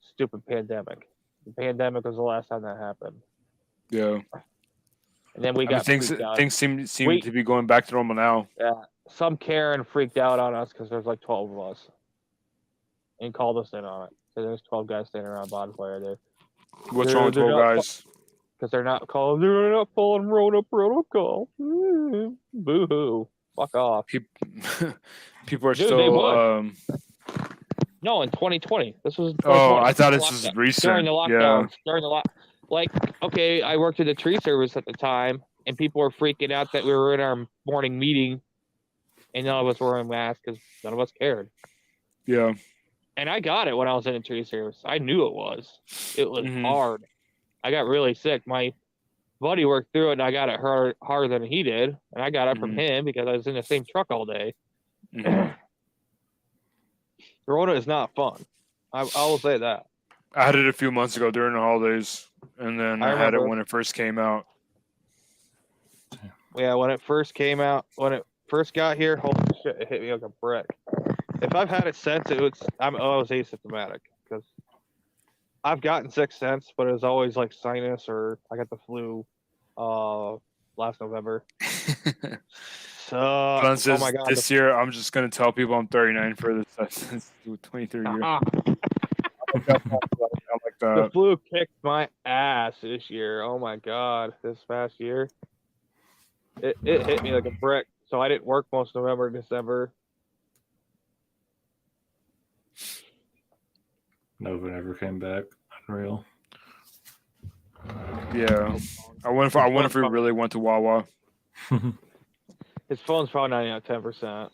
stupid pandemic. The pandemic was the last time that happened. Yeah. And then we I mean, got freaked out. things seem to be going back to normal now. Yeah, some Karen freaked out on us because there's like 12 of us, and called us in on it. So there's 12 guys standing around a bonfire there. What's wrong with 12 guys? Because they're not following Rona protocol. Boo hoo. Fuck off. People are Dude, still. they would. No, in 2020. This was. Oh, I thought this was recent. During the lockdowns. Like, okay, I worked at the tree service at the time, and people were freaking out that we were in our morning meeting, and none of us were wearing masks because none of us cared. Yeah. And I got it when I was in the tree service. I knew it was. It was hard. I got really sick. My buddy worked through it, and I got it harder than he did, and I got it from him because I was in the same truck all day. Corona is not fun. I will say that. I had it a few months ago during the holidays, and then I had it when it first came out. Yeah, when it first came out, when it first got here, holy shit, it hit me like a brick. If I've had it since, I was asymptomatic because I've gotten sick since, but it was always like sinus or I got the flu last November. So, oh my God, this year I'm just gonna tell people I'm 39 for this 23 years. I'm like that. The flu kicked my ass this year. Oh my God, this past year, it hit me like a brick. So I didn't work most November, December. Nova never came back. Unreal. Yeah, I wonder if we really went to Wawa. His phone's probably not even at 10%.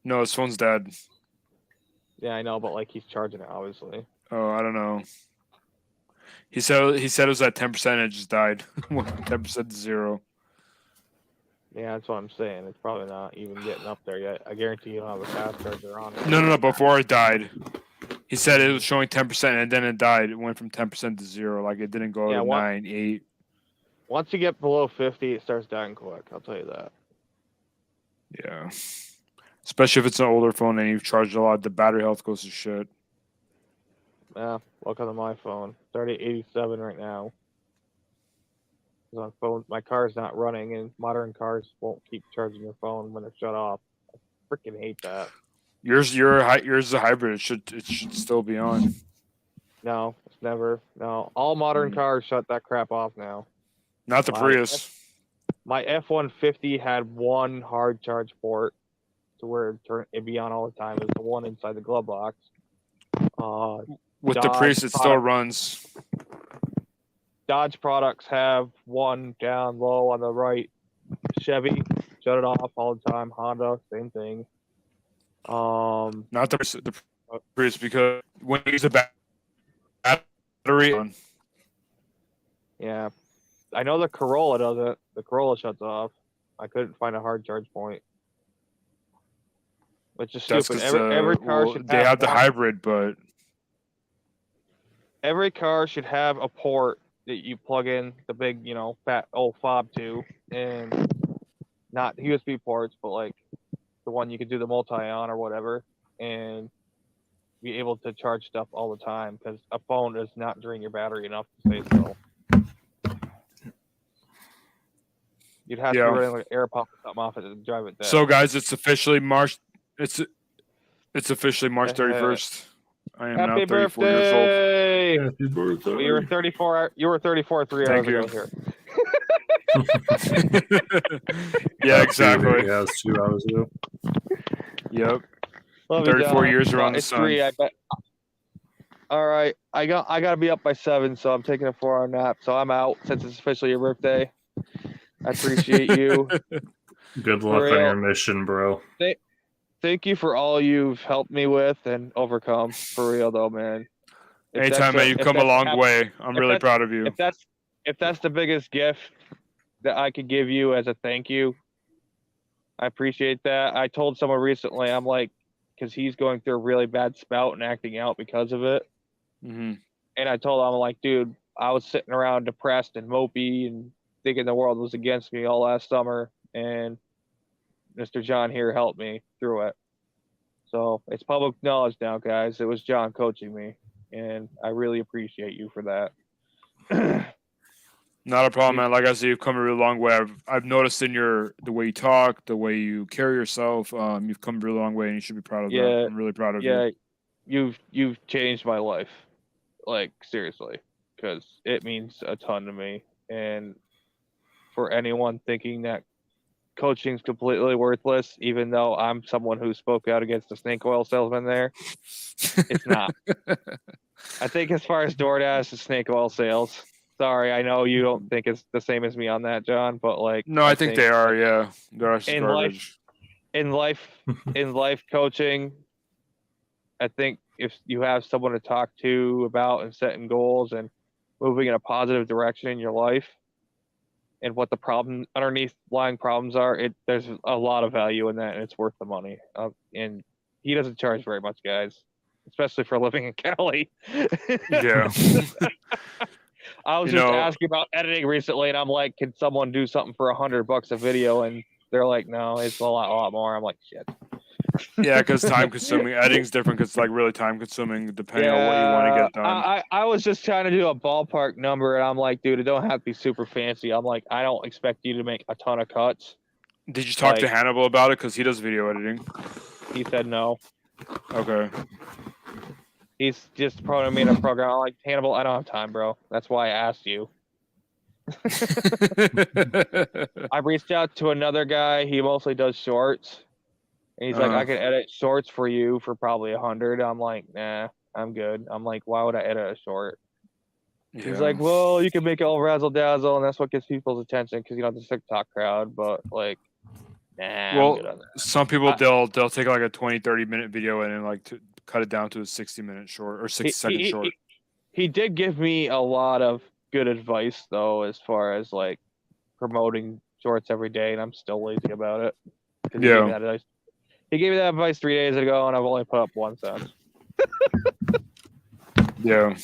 No, his phone's dead. Yeah, I know, but like he's charging it, obviously. Oh, I don't know. He said it was at 10% and it just died. 10% to 0. Yeah, that's what I'm saying. It's probably not even getting up there yet. I guarantee you don't have a fast charger on it. No. Before it died, he said it was showing 10% and then it died. It went from 10% to 0. Like it didn't go to 9, 8. Once you get below 50, it starts dying quick. I'll tell you that. Yeah. Especially if it's an older phone and you've charged a lot, the battery health goes to shit. Yeah, welcome to my phone. Started at 87 right now. 'Cause on phone, my car's not running, and modern cars won't keep charging your phone when they're shut off. I freaking hate that. Yours is a hybrid. It should still be on. No, it's never. No, all modern Mm. cars shut that crap off now. Not the My Prius. My F-150 had one hard charge port to where it'd be on all the time. It was the one inside the glove box. With the Dodge Prius, it still product- runs. Dodge products have one down low on the right. Chevy shut it off all the time. Honda, same thing. Not the Prius, because when you use a battery on. Yeah, I know the Corolla doesn't. The Corolla shuts off. I couldn't find a hard charge point, which is That's stupid. because Every car should they have the one. hybrid, but Every car should have a port that you plug in the big, fat old fob to, and not USB ports, but like the one you could do the multi on or whatever, and be able to charge stuff all the time because a phone does not drain your battery enough to stay still. You'd have to run like air pump or something off it to drive it down. So guys, it's officially March. It's officially March 31st. I am Happy now 34 years old. birthday! Happy birthday. Well, you were 34. You were 34 3 hours Thank ago you. here. Yeah, exactly. Yeah, it was 2 hours ago. Yep. Love you, 34 John. years around the It's sun. 3, I bet. All right, I gotta be up by 7, so I'm taking a 4-hour nap. So I'm out since it's officially your birthday. I appreciate you. Good luck on real. your mission, bro. Thank you for all you've helped me with and overcome. For real though, man. If Anytime, that's man, you've come a long way. I'm if really that's- proud of you. If that's the biggest gift that I could give you as a thank you, I appreciate that. I told someone recently, I'm like, because he's going through a really bad spout and acting out because of it. Hmm. And I told him, I'm like, dude, I was sitting around depressed and mopey and thinking the world was against me all last summer, and Mr. John here helped me through it. So it's public knowledge now, guys. It was John coaching me, and I really appreciate you for that. Not a problem, man. Like I said, you've come a really long way. I've noticed in the way you talk, the way you carry yourself. You've come a really long way, and you should be proud of Yeah, that. I'm really proud of you. Yeah, you've changed my life, like seriously, because it means a ton to me. And for anyone thinking that coaching's completely worthless, even though I'm someone who spoke out against the snake oil salesman there, it's not. I think as far as DoorDash and snake oil sales, sorry, I know you don't think it's the same as me on that, John, but like, No, I think they are. Yeah, they're actually In garbage. in life coaching, I think if you have someone to talk to about and setting goals and moving in a positive direction in your life and what the underneath lying problems are, there's a lot of value in that, and it's worth the money. And he doesn't charge very much, guys, especially for living in Cali. Yeah. I was You just know- asking about editing recently, and I'm like, can someone do something for $100 a video? And they're like, no, it's a lot more. I'm like, shit. Yeah, because time consuming. Editing's different because it's like really time consuming depending on what you want to get done. I was just trying to do a ballpark number, and I'm like, dude, it don't have to be super fancy. I'm like, I don't expect you to make a ton of cuts. Did you talk to like- Hannibal about it? Because he does video editing. He said no. Okay. He's just programming me in a program. I'm like, Hannibal, I don't have time, bro. That's why I asked you. I reached out to another guy. He mostly does shorts. And he's like, Uh-huh. I can edit shorts for you for probably 100. I'm like, nah, I'm good. I'm like, why would I edit a short? He's Yeah. like, well, you can make it all razzle dazzle, and that's what gets people's attention because you know the TikTok crowd. But like, nah, Well, I'm good on that. some people I- they'll take like a 20-30 minute video and then like to cut it down to a 60-minute short or 60-second short. He did give me a lot of good advice though, as far as like promoting shorts every day, and I'm still lazy about it. 'Cause he gave me Yeah. that advice. He gave me that advice 3 days ago, and I've only put up one since. Yeah.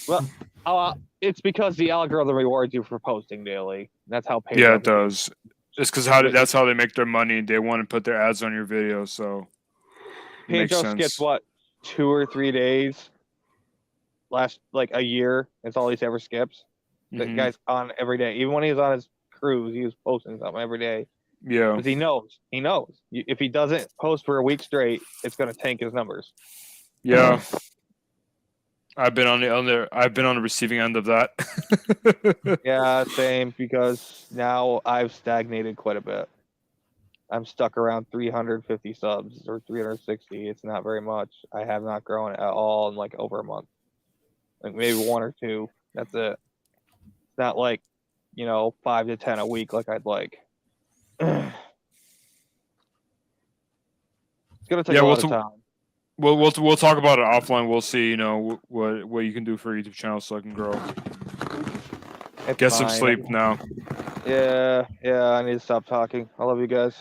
It's because the algorithm rewards you for posting daily. That's how paid. Yeah, it does. It's because that's how they make their money. They want to put their ads on your video, so it makes Pedro sense. skips what 2 or 3 days. Last like a year, that's all he ever skips. The Mhm. guy's on every day. Even when he's on his cruise. He was posting something every day Yeah. because he knows. He knows if he doesn't post for a week straight, it's gonna tank his numbers. Yeah. I've been on the receiving end of that. Yeah, same. Because now I've stagnated quite a bit. I'm stuck around 350 subs or 360. It's not very much. I have not grown at all in like over a month. Like maybe 1 or 2. That's it. It's not like, 5 to 10 a week like I'd like. It's gonna take Yeah, a well, lot of time. We'll talk about it offline. We'll see, what you can do for your YouTube channel so I can grow. It's Get some fine. sleep now. Yeah, I need to stop talking. I love you guys.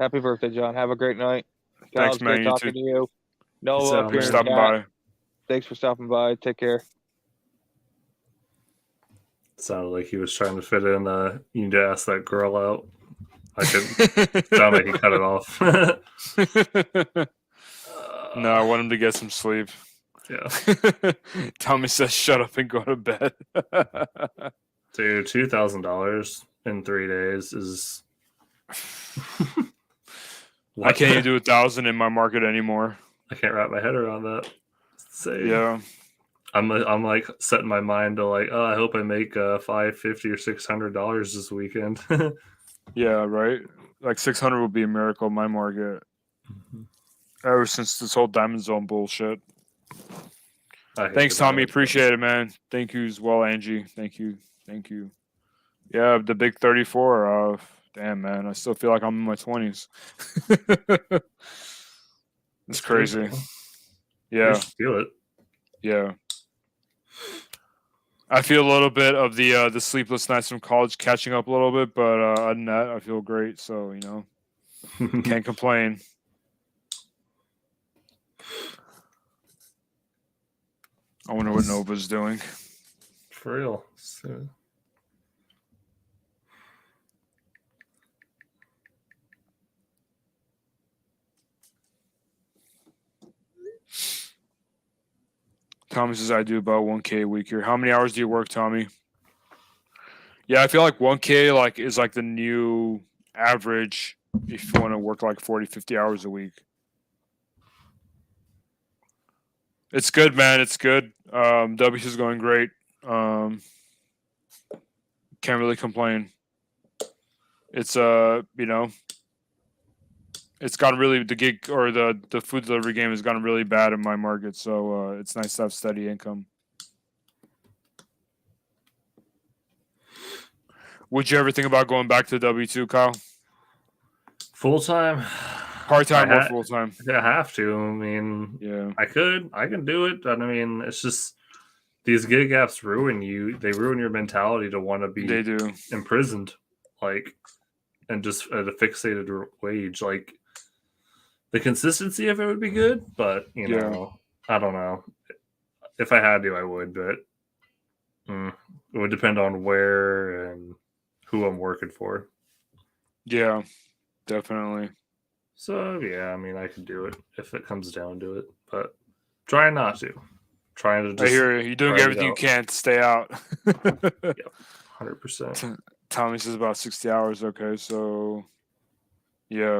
Happy birthday, John. Have a great night. Kyle, Thanks, it's great man. You talking too. to you. Noah, Sounds Pierre, good. and Stopping Kat, by. thanks for stopping by. Take care. Sounded like he was trying to fit in. You need to ask that girl out. I could. Sound like he cut it off. No, I want him to get some sleep. Yeah, Tommy says, "Shut up and go to bed." dude, $2,000 in 3 days is. I can't even do 1,000 in my market anymore. I can't wrap my head around that. Say, Yeah, I'm like setting my mind to like, oh, I hope I make $550 or $600 this weekend. yeah, right. Like 600 would be a miracle in my market. Ever since this whole Diamond Zone bullshit. I hate Thanks, the Tommy. Diamond Appreciate it, man. Thank you as well, Angie. Thank you. Yeah, the big 34. Damn, man. I still feel like I'm in my 20s. It's crazy. Zones. Yeah, You should feel it. yeah. I feel a little bit of the sleepless nights from college catching up a little bit, but other than that, I feel great. So can't complain. I wonder what Nova's doing. For real. So, Tommy says I do about 1K a week here. How many hours do you work, Tommy? Yeah, I feel like 1K is like the new average if you want to work like 40, 50 hours a week. It's good, man. It's good. W is going great. Can't really complain. It's it's gotten really the gig or the food delivery game has gotten really bad in my market, so it's nice to have steady income. Would you ever think about going back to W2, Kyle? full time. Part time I or ha- full time? I have to. I mean, Yeah. I can do it. But I mean, it's just these gig apps ruin you. They ruin your mentality to want to be They do. imprisoned, and just at a fixated wage. Like the consistency of it would be good, but I don't know. If I had to, I would, but it would depend on where and who I'm working for. Yeah, definitely. So yeah, I mean, I could do it if it comes down to it, but trying not to. Trying to just I hear you. You're doing grind it everything you out. can to stay out. 100%. Tommy says about 60 hours. Okay, so yeah.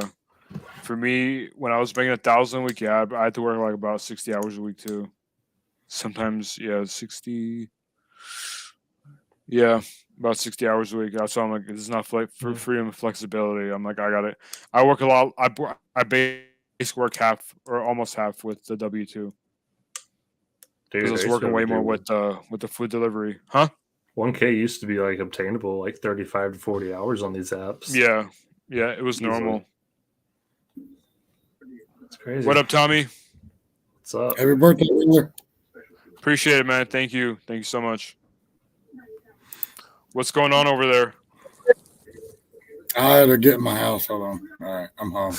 For me, when I was making 1,000 a week, I had to work like about 60 hours a week too. Sometimes, 60. Yeah, about 60 hours a week. That's why I'm like, this is not for freedom and flexibility. I'm like, I got it. I work a lot. I basically work half or almost half with the W2 Dude, because I was used to working way more do- with the food delivery. Huh? 1K used to be like obtainable, like 35 to 40 hours on these apps. Yeah, it was Easily. normal. It's crazy. What up, Tommy? What's up? Happy birthday, brother. Appreciate it, man. Thank you so much. What's going on over there? I had to get in my house. Hold on. All right, I'm home.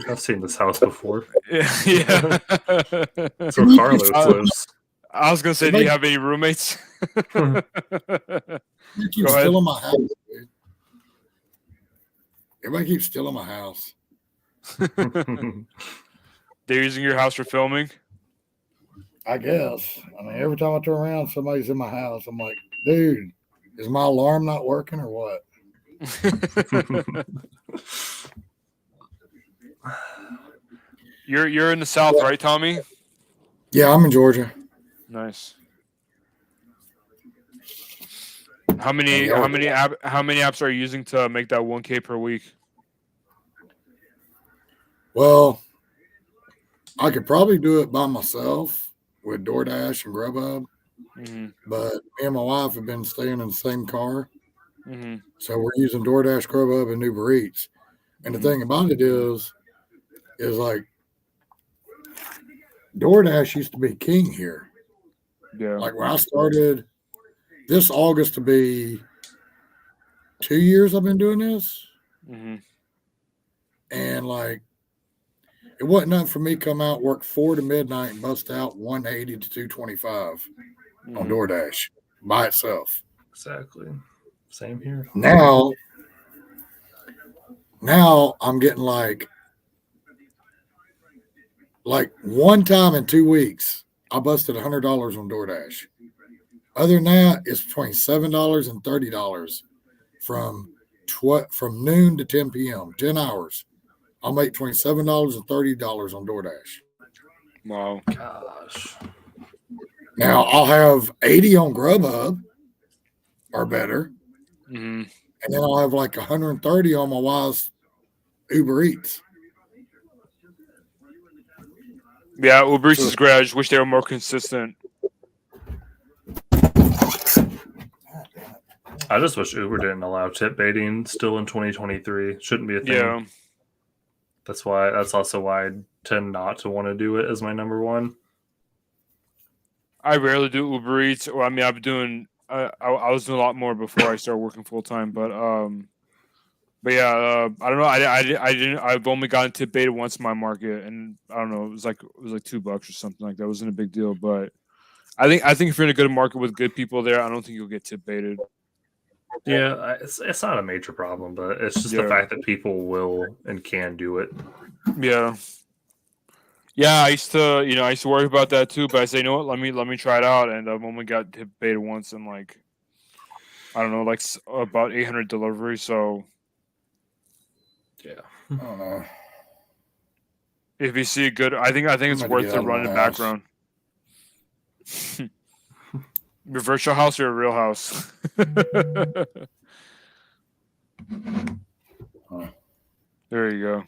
I've seen this house before. Yeah. That's where Carlos lives. I was gonna say, do you have any roommates? You keep Go ahead. stealing my house, dude. Everybody keeps stealing my house. They're using your house for filming. I guess. I mean, every time I turn around, somebody's in my house. I'm like, dude, Is my alarm not working or what? You're in the South, right, Tommy? Yeah, I'm in Georgia. Nice. How many Yeah. how many apps are you using to make that 1K per week? Well, I could probably do it by myself with DoorDash and Grubhub, Mm-hmm. but me and my wife have been staying in the same car. Mm-hmm. So we're using DoorDash, Grubhub, and Uber Eats. And the thing about it is like DoorDash used to be king here. Yeah. Like when I started this August to be 2 years I've been doing this. Mm-hmm. And like it wasn't nothing for me to come out, work 4 to midnight, and bust out 180 to 225 on DoorDash by itself. Exactly. Same here. Now I'm getting like one time in 2 weeks, I busted $100 on DoorDash. Other than that, it's between $7 and $30 from noon to 10 p.m. 10 hours. I'll make $27 and $30 on DoorDash. Wow. Gosh. Now I'll have 80 on Grubhub or better, Mm-hmm. and then I'll have like 130 on my wife's Uber Eats. Yeah, Uber Eats is great. I just wish they were more consistent. I just wish Uber didn't allow tip baiting still in 2023. Shouldn't be a thing. Yeah. That's also why I tend not to want to do it as my number one. I rarely do Uber Eats. Well, I mean, I've been doing. I was doing a lot more before I started working full time, but yeah, I don't know. I didn't. I've only gotten tip baited once in my market, and I don't know. It was like $2 or something like that. It wasn't a big deal, but I think if you're in a good market with good people there, I don't think you'll get tip baited. Yeah, it's not a major problem, but it's just the fact that people will and can do it. Yeah. Yeah, I used to worry about that too, but I say, you know what, let me try it out, and I've only got tip baited once in like, I don't know, like about 800 deliveries. So yeah, I don't know. If you see a good, I think it's worth to run in the background. Your virtual house or a real house? There you go.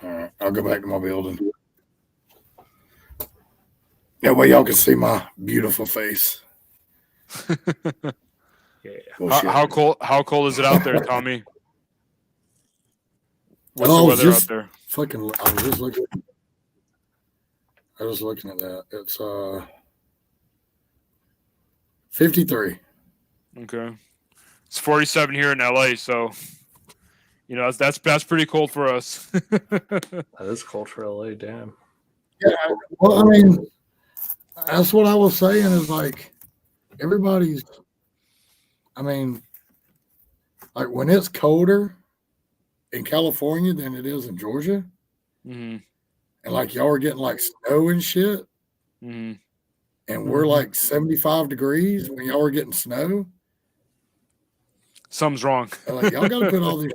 All right, I'll go back to my building. That way y'all can see my beautiful face. yeah. How cold is it out there, Tommy? What's Oh, the weather out there? Fucking, I was just looking at that. It's 53. Okay. It's 47 here in LA, so that's pretty cold for us. That is cold for LA, damn. Yeah, well, I mean, that's what I was saying is like everybody's. I mean, like when it's colder in California than it is in Georgia, Mm-hmm. and like y'all are getting like snow and shit, Mm-hmm. and we're like 75 degrees when y'all are getting snow. Something's wrong. Like y'all got to put all this.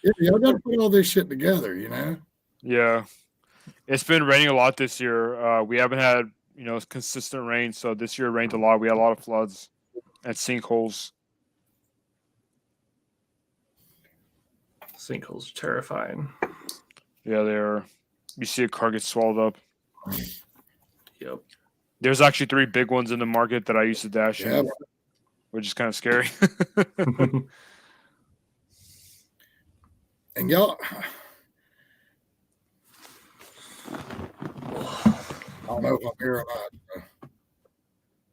Yeah, y'all got to put all this shit together, you know. Yeah, it's been raining a lot this year. We haven't had consistent rain, so this year it rained a lot. We had a lot of floods and sinkholes. Sinkholes are terrifying. Yeah, they are. You see a car get swallowed up. Yep. There's actually 3 big ones in the market that I used to dash Yeah. in, which is kind of scary. And y'all, I don't know if I'm here or not.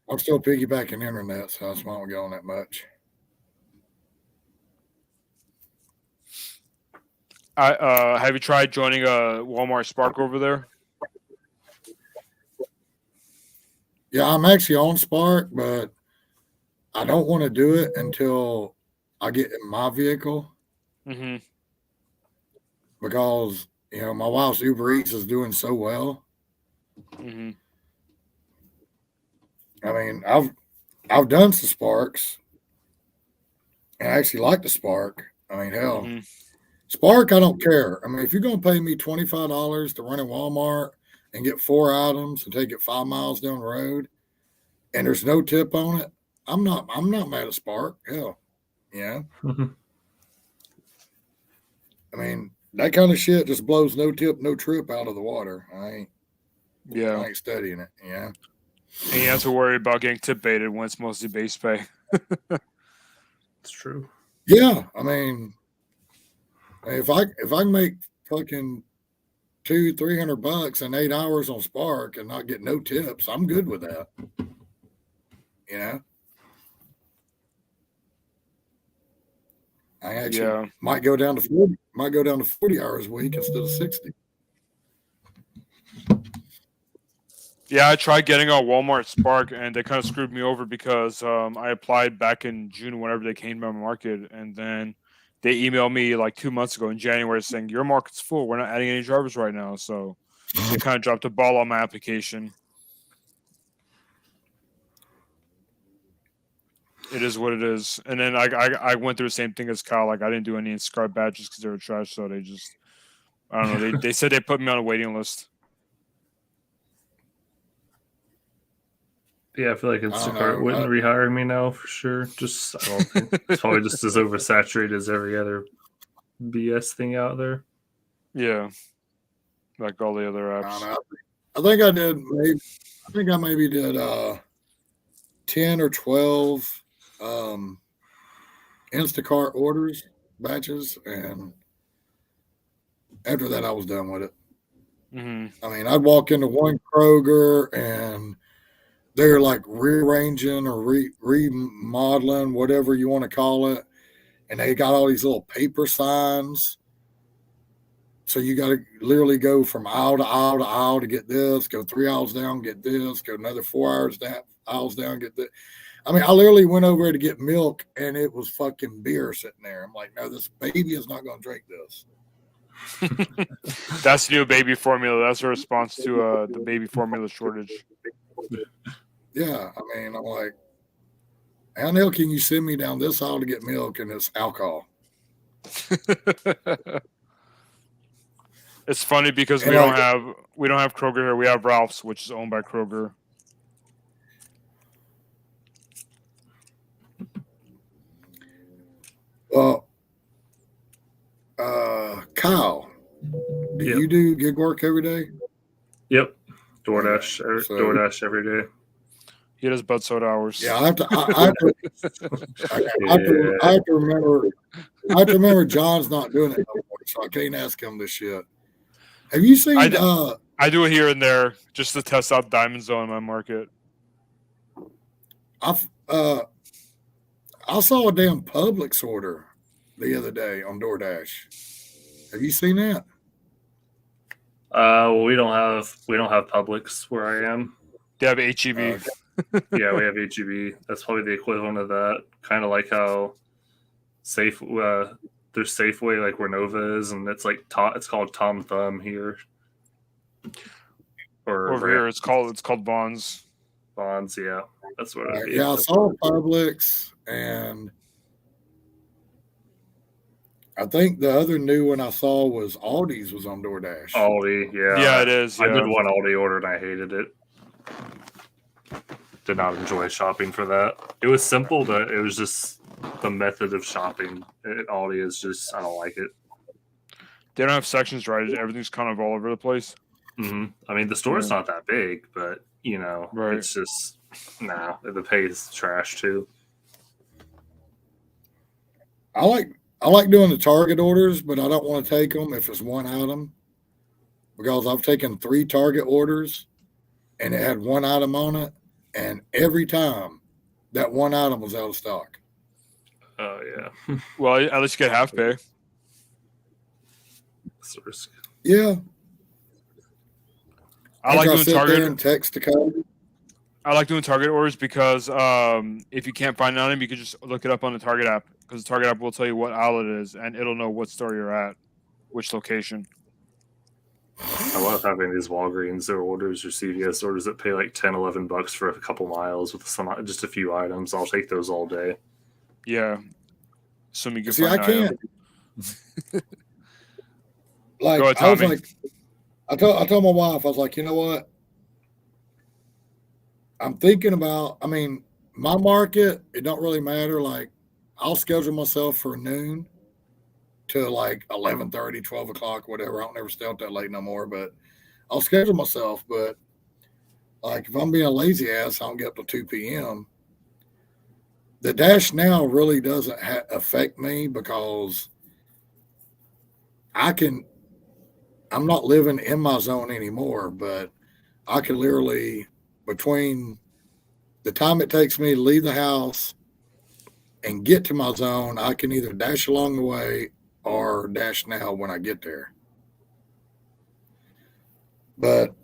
I'm still piggybacking internet, so that's why I don't get on that much. Have you tried joining a Walmart Spark over there? Yeah, I'm actually on Spark, but I don't want to do it until I get in my vehicle Mm-hmm. because my wife's Uber Eats is doing so well. Mm-hmm. I mean, I've done some Sparks, And I actually like the Spark. I mean, hell, Mhm. Spark, I don't care. I mean, if you're gonna pay me $25 to run in Walmart and get 4 items and take it 5 miles down the road, and there's no tip on it, I'm not mad at Spark. Hell, yeah. I mean, that kind of shit just blows no tip, no trip out of the water. I Yeah. ain't studying it. Yeah. And you have to worry about getting tip baited when it's mostly base pay. It's true. Yeah. I mean, if I can make fucking $200-300 in 8 hours on Spark and not get no tips, I'm good with that. You know, I actually Yeah. might go down to 40 hours a week instead of 60. Yeah, I tried getting on Walmart Spark, and they kind of screwed me over because I applied back in June whenever they came to my market, and then they emailed me like 2 months ago in January saying your market's full. We're not adding any drivers right now, so they kind of dropped the ball on my application. It is what it is. And then I went through the same thing as Kyle. Like I didn't do any inscribed badges because they were trash, so they just I don't know. They said they put me on a waiting list. Yeah, I feel like I don't Instacart know. wouldn't rehire me now for sure. Just I don't think it's probably just as oversaturated as every other BS thing out there. Yeah, like all the other I don't apps. know. I think I did. I think I maybe did 10 or 12 Instacart orders batches, and after that, I was done with it. Hmm. I mean, I'd walk into one Kroger and they're like rearranging or remodeling, whatever you want to call it, and they got all these little paper signs. So you got to literally go from aisle to aisle to aisle to get this, go 3 aisles down, get this, go another 4 hours down, aisles down, get this. I mean, I literally went over to get milk and it was fucking beer sitting there. I'm like, no, this baby is not going to drink this. That's the new baby formula. That's a response to the baby formula shortage. Yeah, I mean, I'm like, how the hell can you send me down this aisle to get milk and it's alcohol? It's funny because And we don't have Kroger here. We have Ralph's, which is owned by Kroger. Well, Kyle, do Yep. you do gig work every day? Yep. DoorDash, So- DoorDash every day. He does bud soda hours. Yeah, I have to. I have to remember. I have to remember John's not doing it no more, so I can't ask him this shit. Have you seen? I do it here and there just to test out Diamond Zone in my market. I saw a damn Publix order the other day on DoorDash. Have you seen that? Well, we don't have Publix where I am. They have HEB. Yeah, we have HEB. That's probably the equivalent of that. Kind of like how there's Safeway, like where Nova is, and it's like it's called Tom Thumb here. Or Over here, it's called Bonds. Bonds. Yeah, that's what it is. Yeah, I saw Publix, and I think the other new one I saw was Aldi's was on DoorDash. Aldi. Yeah, Yeah, it is. I Yeah. did one Aldi order and I hated it. Did not enjoy shopping for that. It was simple, but it was just the method of shopping at Aldi is just I don't like it. They don't have sections, right? Everything's kind of all over the place. I mean, the store's not that big, but Right. it's just the pay is trash too. I like doing the Target orders, but I don't want to take them if it's one item, because I've taken 3 Target orders and it had one item on it, and every time that one item was out of stock. Oh yeah, Well, at least you get half pay. That's the risk. Yeah, I like doing sit there Target. and text to code. I like doing Target orders because if you can't find an item, you can just look it up on the Target app, because the Target app will tell you what aisle it is, and it'll know what store you're at, which location. I love having these Walgreens orders or CVS orders that pay like $10-11 for a couple miles with just a few items. I'll take those all day. Yeah. Assuming you can See, I find IO. can't. Like, Go ahead, I was Tommy. like, I told my wife, I was like, you know what? I'm thinking about, I mean, my market, it don't really matter. Like, I'll schedule myself for noon to like 11:30, 12 o'clock, whatever. I don't ever stay up that late no more, but I'll schedule myself. But like, if I'm being a lazy ass, I don't get up till 2 p.m. The dash now really doesn't affect me because I'm not living in my zone anymore, but I can literally, between the time it takes me to leave the house and get to my zone, I can either dash along the way or dash now when I get there. But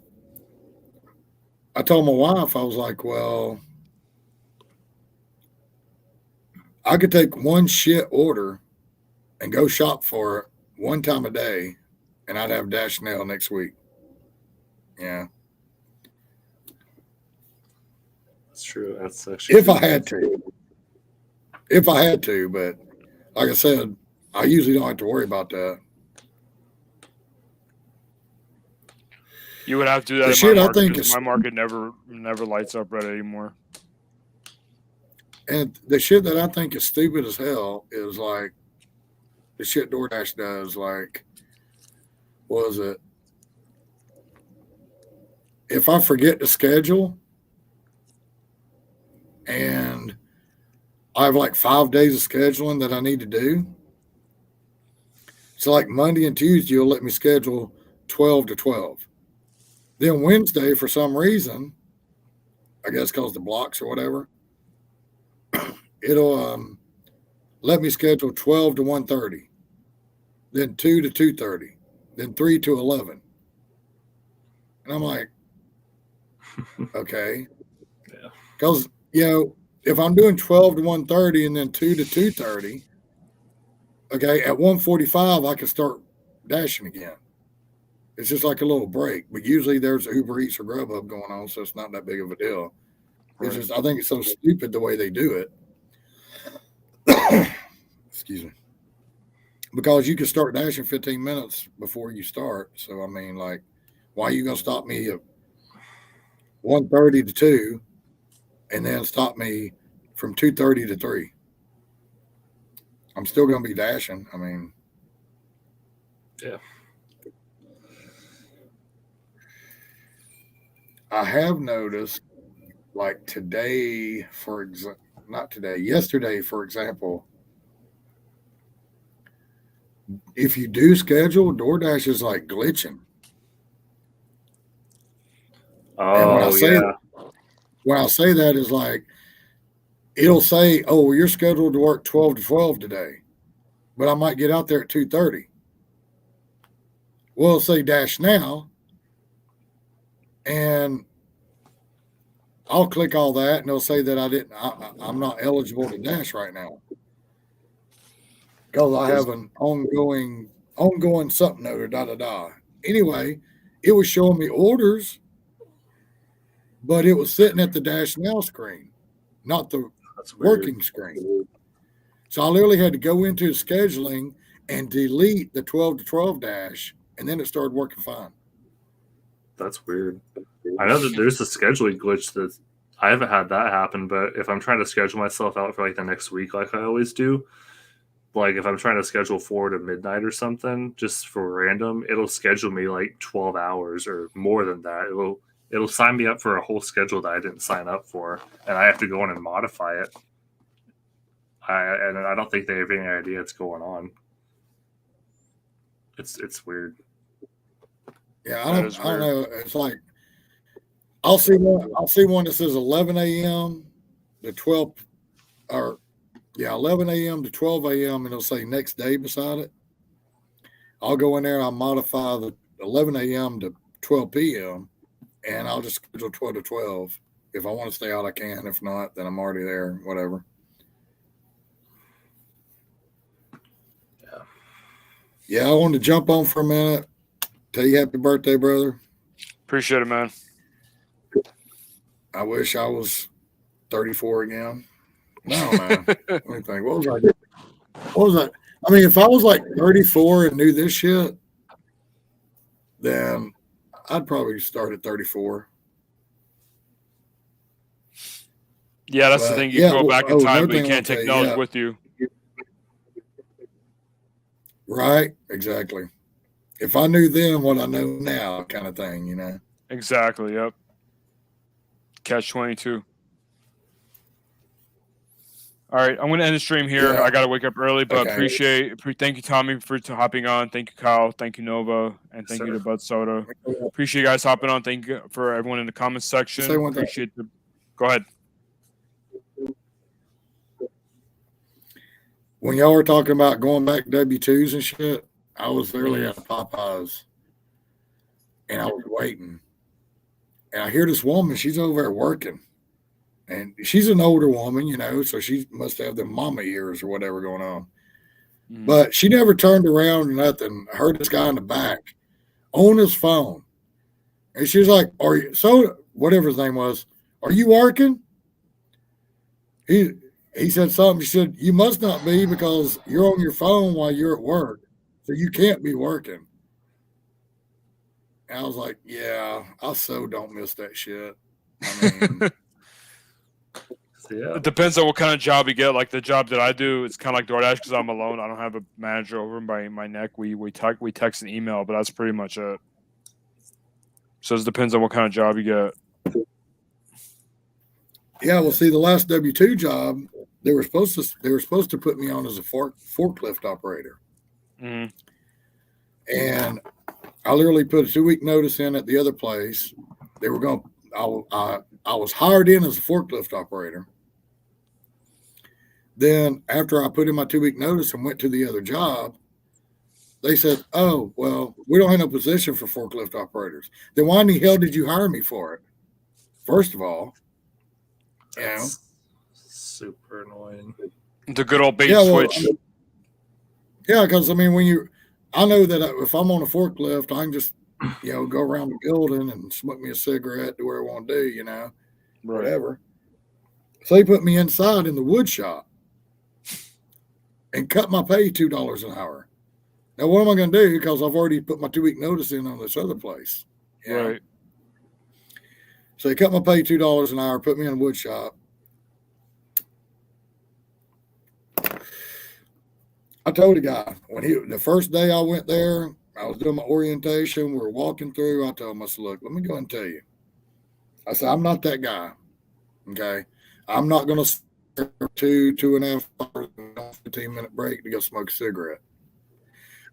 I told my wife, I was like, well, I could take one shit order and go shop for it one time a day, and I'd have dash now next week. Yeah. That's true. That's actually If I had to, but like I said, I usually don't have to worry about that. You would have to do that The in shit my I market think because is, my market never lights up red anymore. and the shit that I think is stupid as hell is like the shit DoorDash does. Like, what was it? If I forget to schedule and I have like 5 days of scheduling that I need to do. So like Monday and Tuesday, you'll let me schedule 12 to 12. Then Wednesday, for some reason, I guess because the blocks or whatever, it'll let me schedule 12 to 1:30, then 2 to 2:30, then 3 to 11. And I'm like, okay. Yeah. Because, if I'm doing 12 to 1:30 and then 2 to 2:30, okay, at 1:45, I can start dashing again. It's just like a little break. But usually there's Uber Eats or Grubhub going on, so it's not that big of a deal. It's Right. just, I think it's so stupid the way they do it. Excuse me. Because you can start dashing 15 minutes before you start. So, I mean, like, why are you going to stop me at 1:30 to 2 and then stop me from 2:30 to 3? I'm still going to be dashing. I mean, Yeah. I have noticed, like today, not today, yesterday, for example, if you do schedule, DoorDash is like glitching. And Oh yeah. when I say that is like, it'll say, oh, well, you're scheduled to work 12 to 12 today, but I might get out there at 2:30. Well, it'll say dash now, and I'll click all that, and it'll say that I'm not eligible to dash right now because I have an ongoing something or da da da. Anyway, it was showing me orders, but it was sitting at the dash now screen, not the That's weird. working screen. So I literally had to go into scheduling and delete the 12 to 12 dash, and then it started working fine. That's weird. I know that there's a scheduling glitch that I haven't had that happen, but if I'm trying to schedule myself out for like the next week, like I always do, like if I'm trying to schedule 4 to midnight or something, just for random, it'll schedule me like 12 hours or more than that. It'll sign me up for a whole schedule that I didn't sign up for, and I have to go in and modify it. And I don't think they have any idea what's going on. It's weird. Yeah, That I is don't weird. know. It's like I'll see one that says 11 a.m. to 12 or 11 a.m. to 12 a.m. and it'll say next day beside it. I'll go in there, I'll modify the 11 a.m. to 12 p.m. and I'll just schedule 12 to 12. If I want to stay out, I can. If not, then I'm already there, whatever. Yeah, I wanted to jump on for a minute. Tell you happy birthday, brother. Appreciate it, man. I wish I was 34 again. No, man. Let me think. What was I doing? What was that? I mean, if I was like 34 and knew this shit, then I'd probably start at 34. Yeah, that's the But, thing. You yeah, can go back in oh, time, another but you thing I can't wanna take tell you, knowledge yeah. with you. Right? Exactly. If I knew then what I know now, kind of thing, you know. Exactly. Yep. Catch 22. All right, I'm gonna end the stream here. Yeah. I gotta wake up early, but Okay. thank you, Tommy, for hopping on. Thank you, Kyle. Thank you, Nova, and thank you Sir. to Bud Soda. Appreciate you guys hopping on. Thank you for everyone in the comments section. Say one thing. Appreciate the. Go ahead. When y'all were talking about going back W-2s and shit, I was literally at Popeyes and I was waiting. And I hear this woman, she's over there working. And she's an older woman, you know, so she must have the mama ears or whatever going on. Mm. But she never turned around or nothing. I heard this guy in the back on his phone. And she was like, "Are you so whatever his name was, are you working?" He said something. She said, "You must not be because you're on your phone while you're at work. So you can't be working." And I was like, "Yeah, I so don't miss that shit." I mean, Yeah. It depends on what kind of job you get. Like the job that I do, it's kind of like DoorDash because I'm alone. I don't have a manager over my neck. We text and email, but that's pretty much it. So it depends on what kind of job you get. yeah, well, see, the last W-2 job, they were supposed to put me on as a forklift operator. Mm-hmm. And I literally put a 2-week notice in at the other place. They were going. I was hired in as a forklift operator. Then after I put in my 2-week notice and went to the other job, they said, "Oh, well, we don't have no position for forklift operators." Then why in the hell did you hire me for it? First of all, you know? That's super annoying. The good old bait Yeah, and well, switch. yeah, because I mean, I know that if I'm on a forklift, I can just, you know, go around the building and smoke me a cigarette, do whatever I want to do, you know, Right. whatever. So they put me inside in the wood shop and cut my pay $2 an hour. Now, what am I going to do? Because I've already put my 2-week notice in on this other place. you know? Right. So they cut my pay $2 an hour, put me in a wood shop. I told the guy the first day I went there, I was doing my orientation. We were walking through. I told him, I said, "Look, let me go and tell you." I said, "I'm not that guy. Okay, I'm not going to 2.5 hours, 15-minute break to go smoke a cigarette.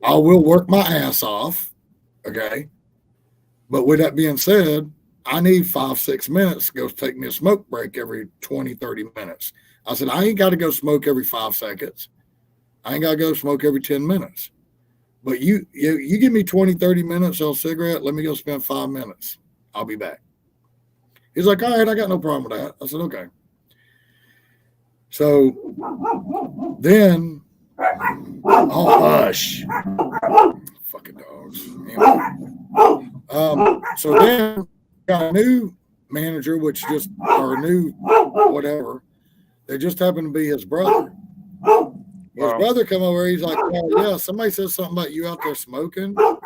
I will work my ass off. Okay, but with that being said, I need 5-6 minutes to go take me a smoke break every 20-30 minutes." I said, "I ain't got to go smoke every 5 seconds. I ain't got to go smoke every 10 minutes. But you give me 20-30 minutes on a cigarette, let me go spend 5 minutes. I'll be back." He's like, "All right, I got no problem with that." I said, "Okay." So then, oh, hush. Fucking dogs. Anyway. So then got a new manager, or new whatever. They just happened to be his brother. His brother come over. He's like, "Oh, yeah, somebody said something about you out there smoking." I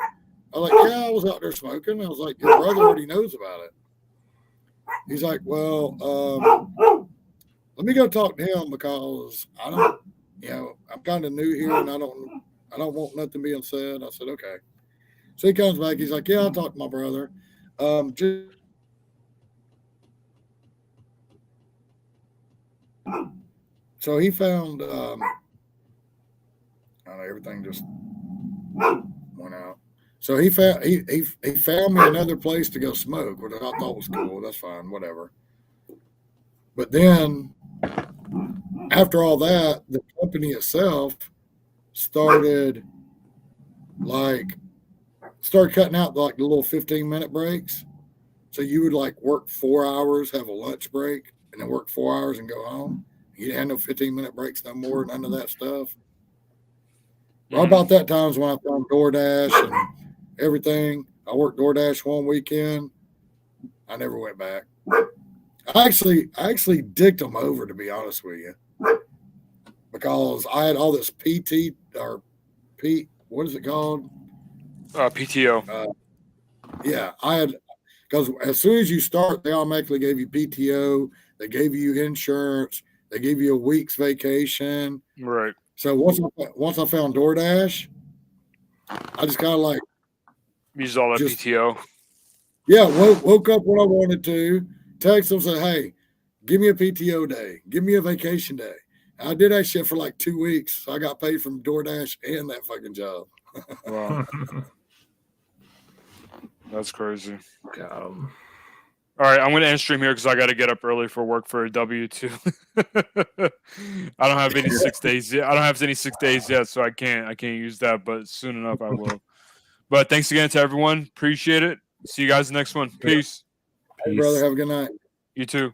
was like, "Yeah, I was out there smoking." I was like, "Your brother already knows about it." He's like, "Well, let me go talk to him because I don't, I'm kind of new here and I don't want nothing being said." I said, "Okay." So he comes back. He's like, "Yeah, I talked to my brother. So he found, everything just went out. So he found me another place to go smoke, which I thought was cool. That's fine, whatever. But then after all that, the company itself started cutting out like the little 15-minute breaks. So you would like work 4 hours, have a lunch break, and then work 4 hours and go home. You didn't have no 15-minute breaks no more, none of that stuff. Well, about that time is when I found DoorDash and everything. I worked DoorDash one weekend. I never went back. I actually dicked them over, to be honest with you. because I had all this PT or P. What is it called? PTO. Yeah, I had because as soon as you start, they automatically gave you PTO. They gave you insurance. They gave you a week's vacation. Right. So once I found DoorDash, I just kind of like Use all that Just- PTO. yeah woke up when I wanted to. Text them say, hey, give me a PTO day. Give me a vacation day. I did that shit for like 2 weeks. So I got paid from DoorDash and that fucking job. Wow, that's crazy. Got 'em. All right, I'm gonna end stream here because I got to get up early for work for a W-2. I don't have any 6 days yet. I don't have any 6 days yet, so I can't use that. But soon enough, I will. But thanks again to everyone. Appreciate it. See you guys next one. Peace. Hey, brother, have a good night. You too.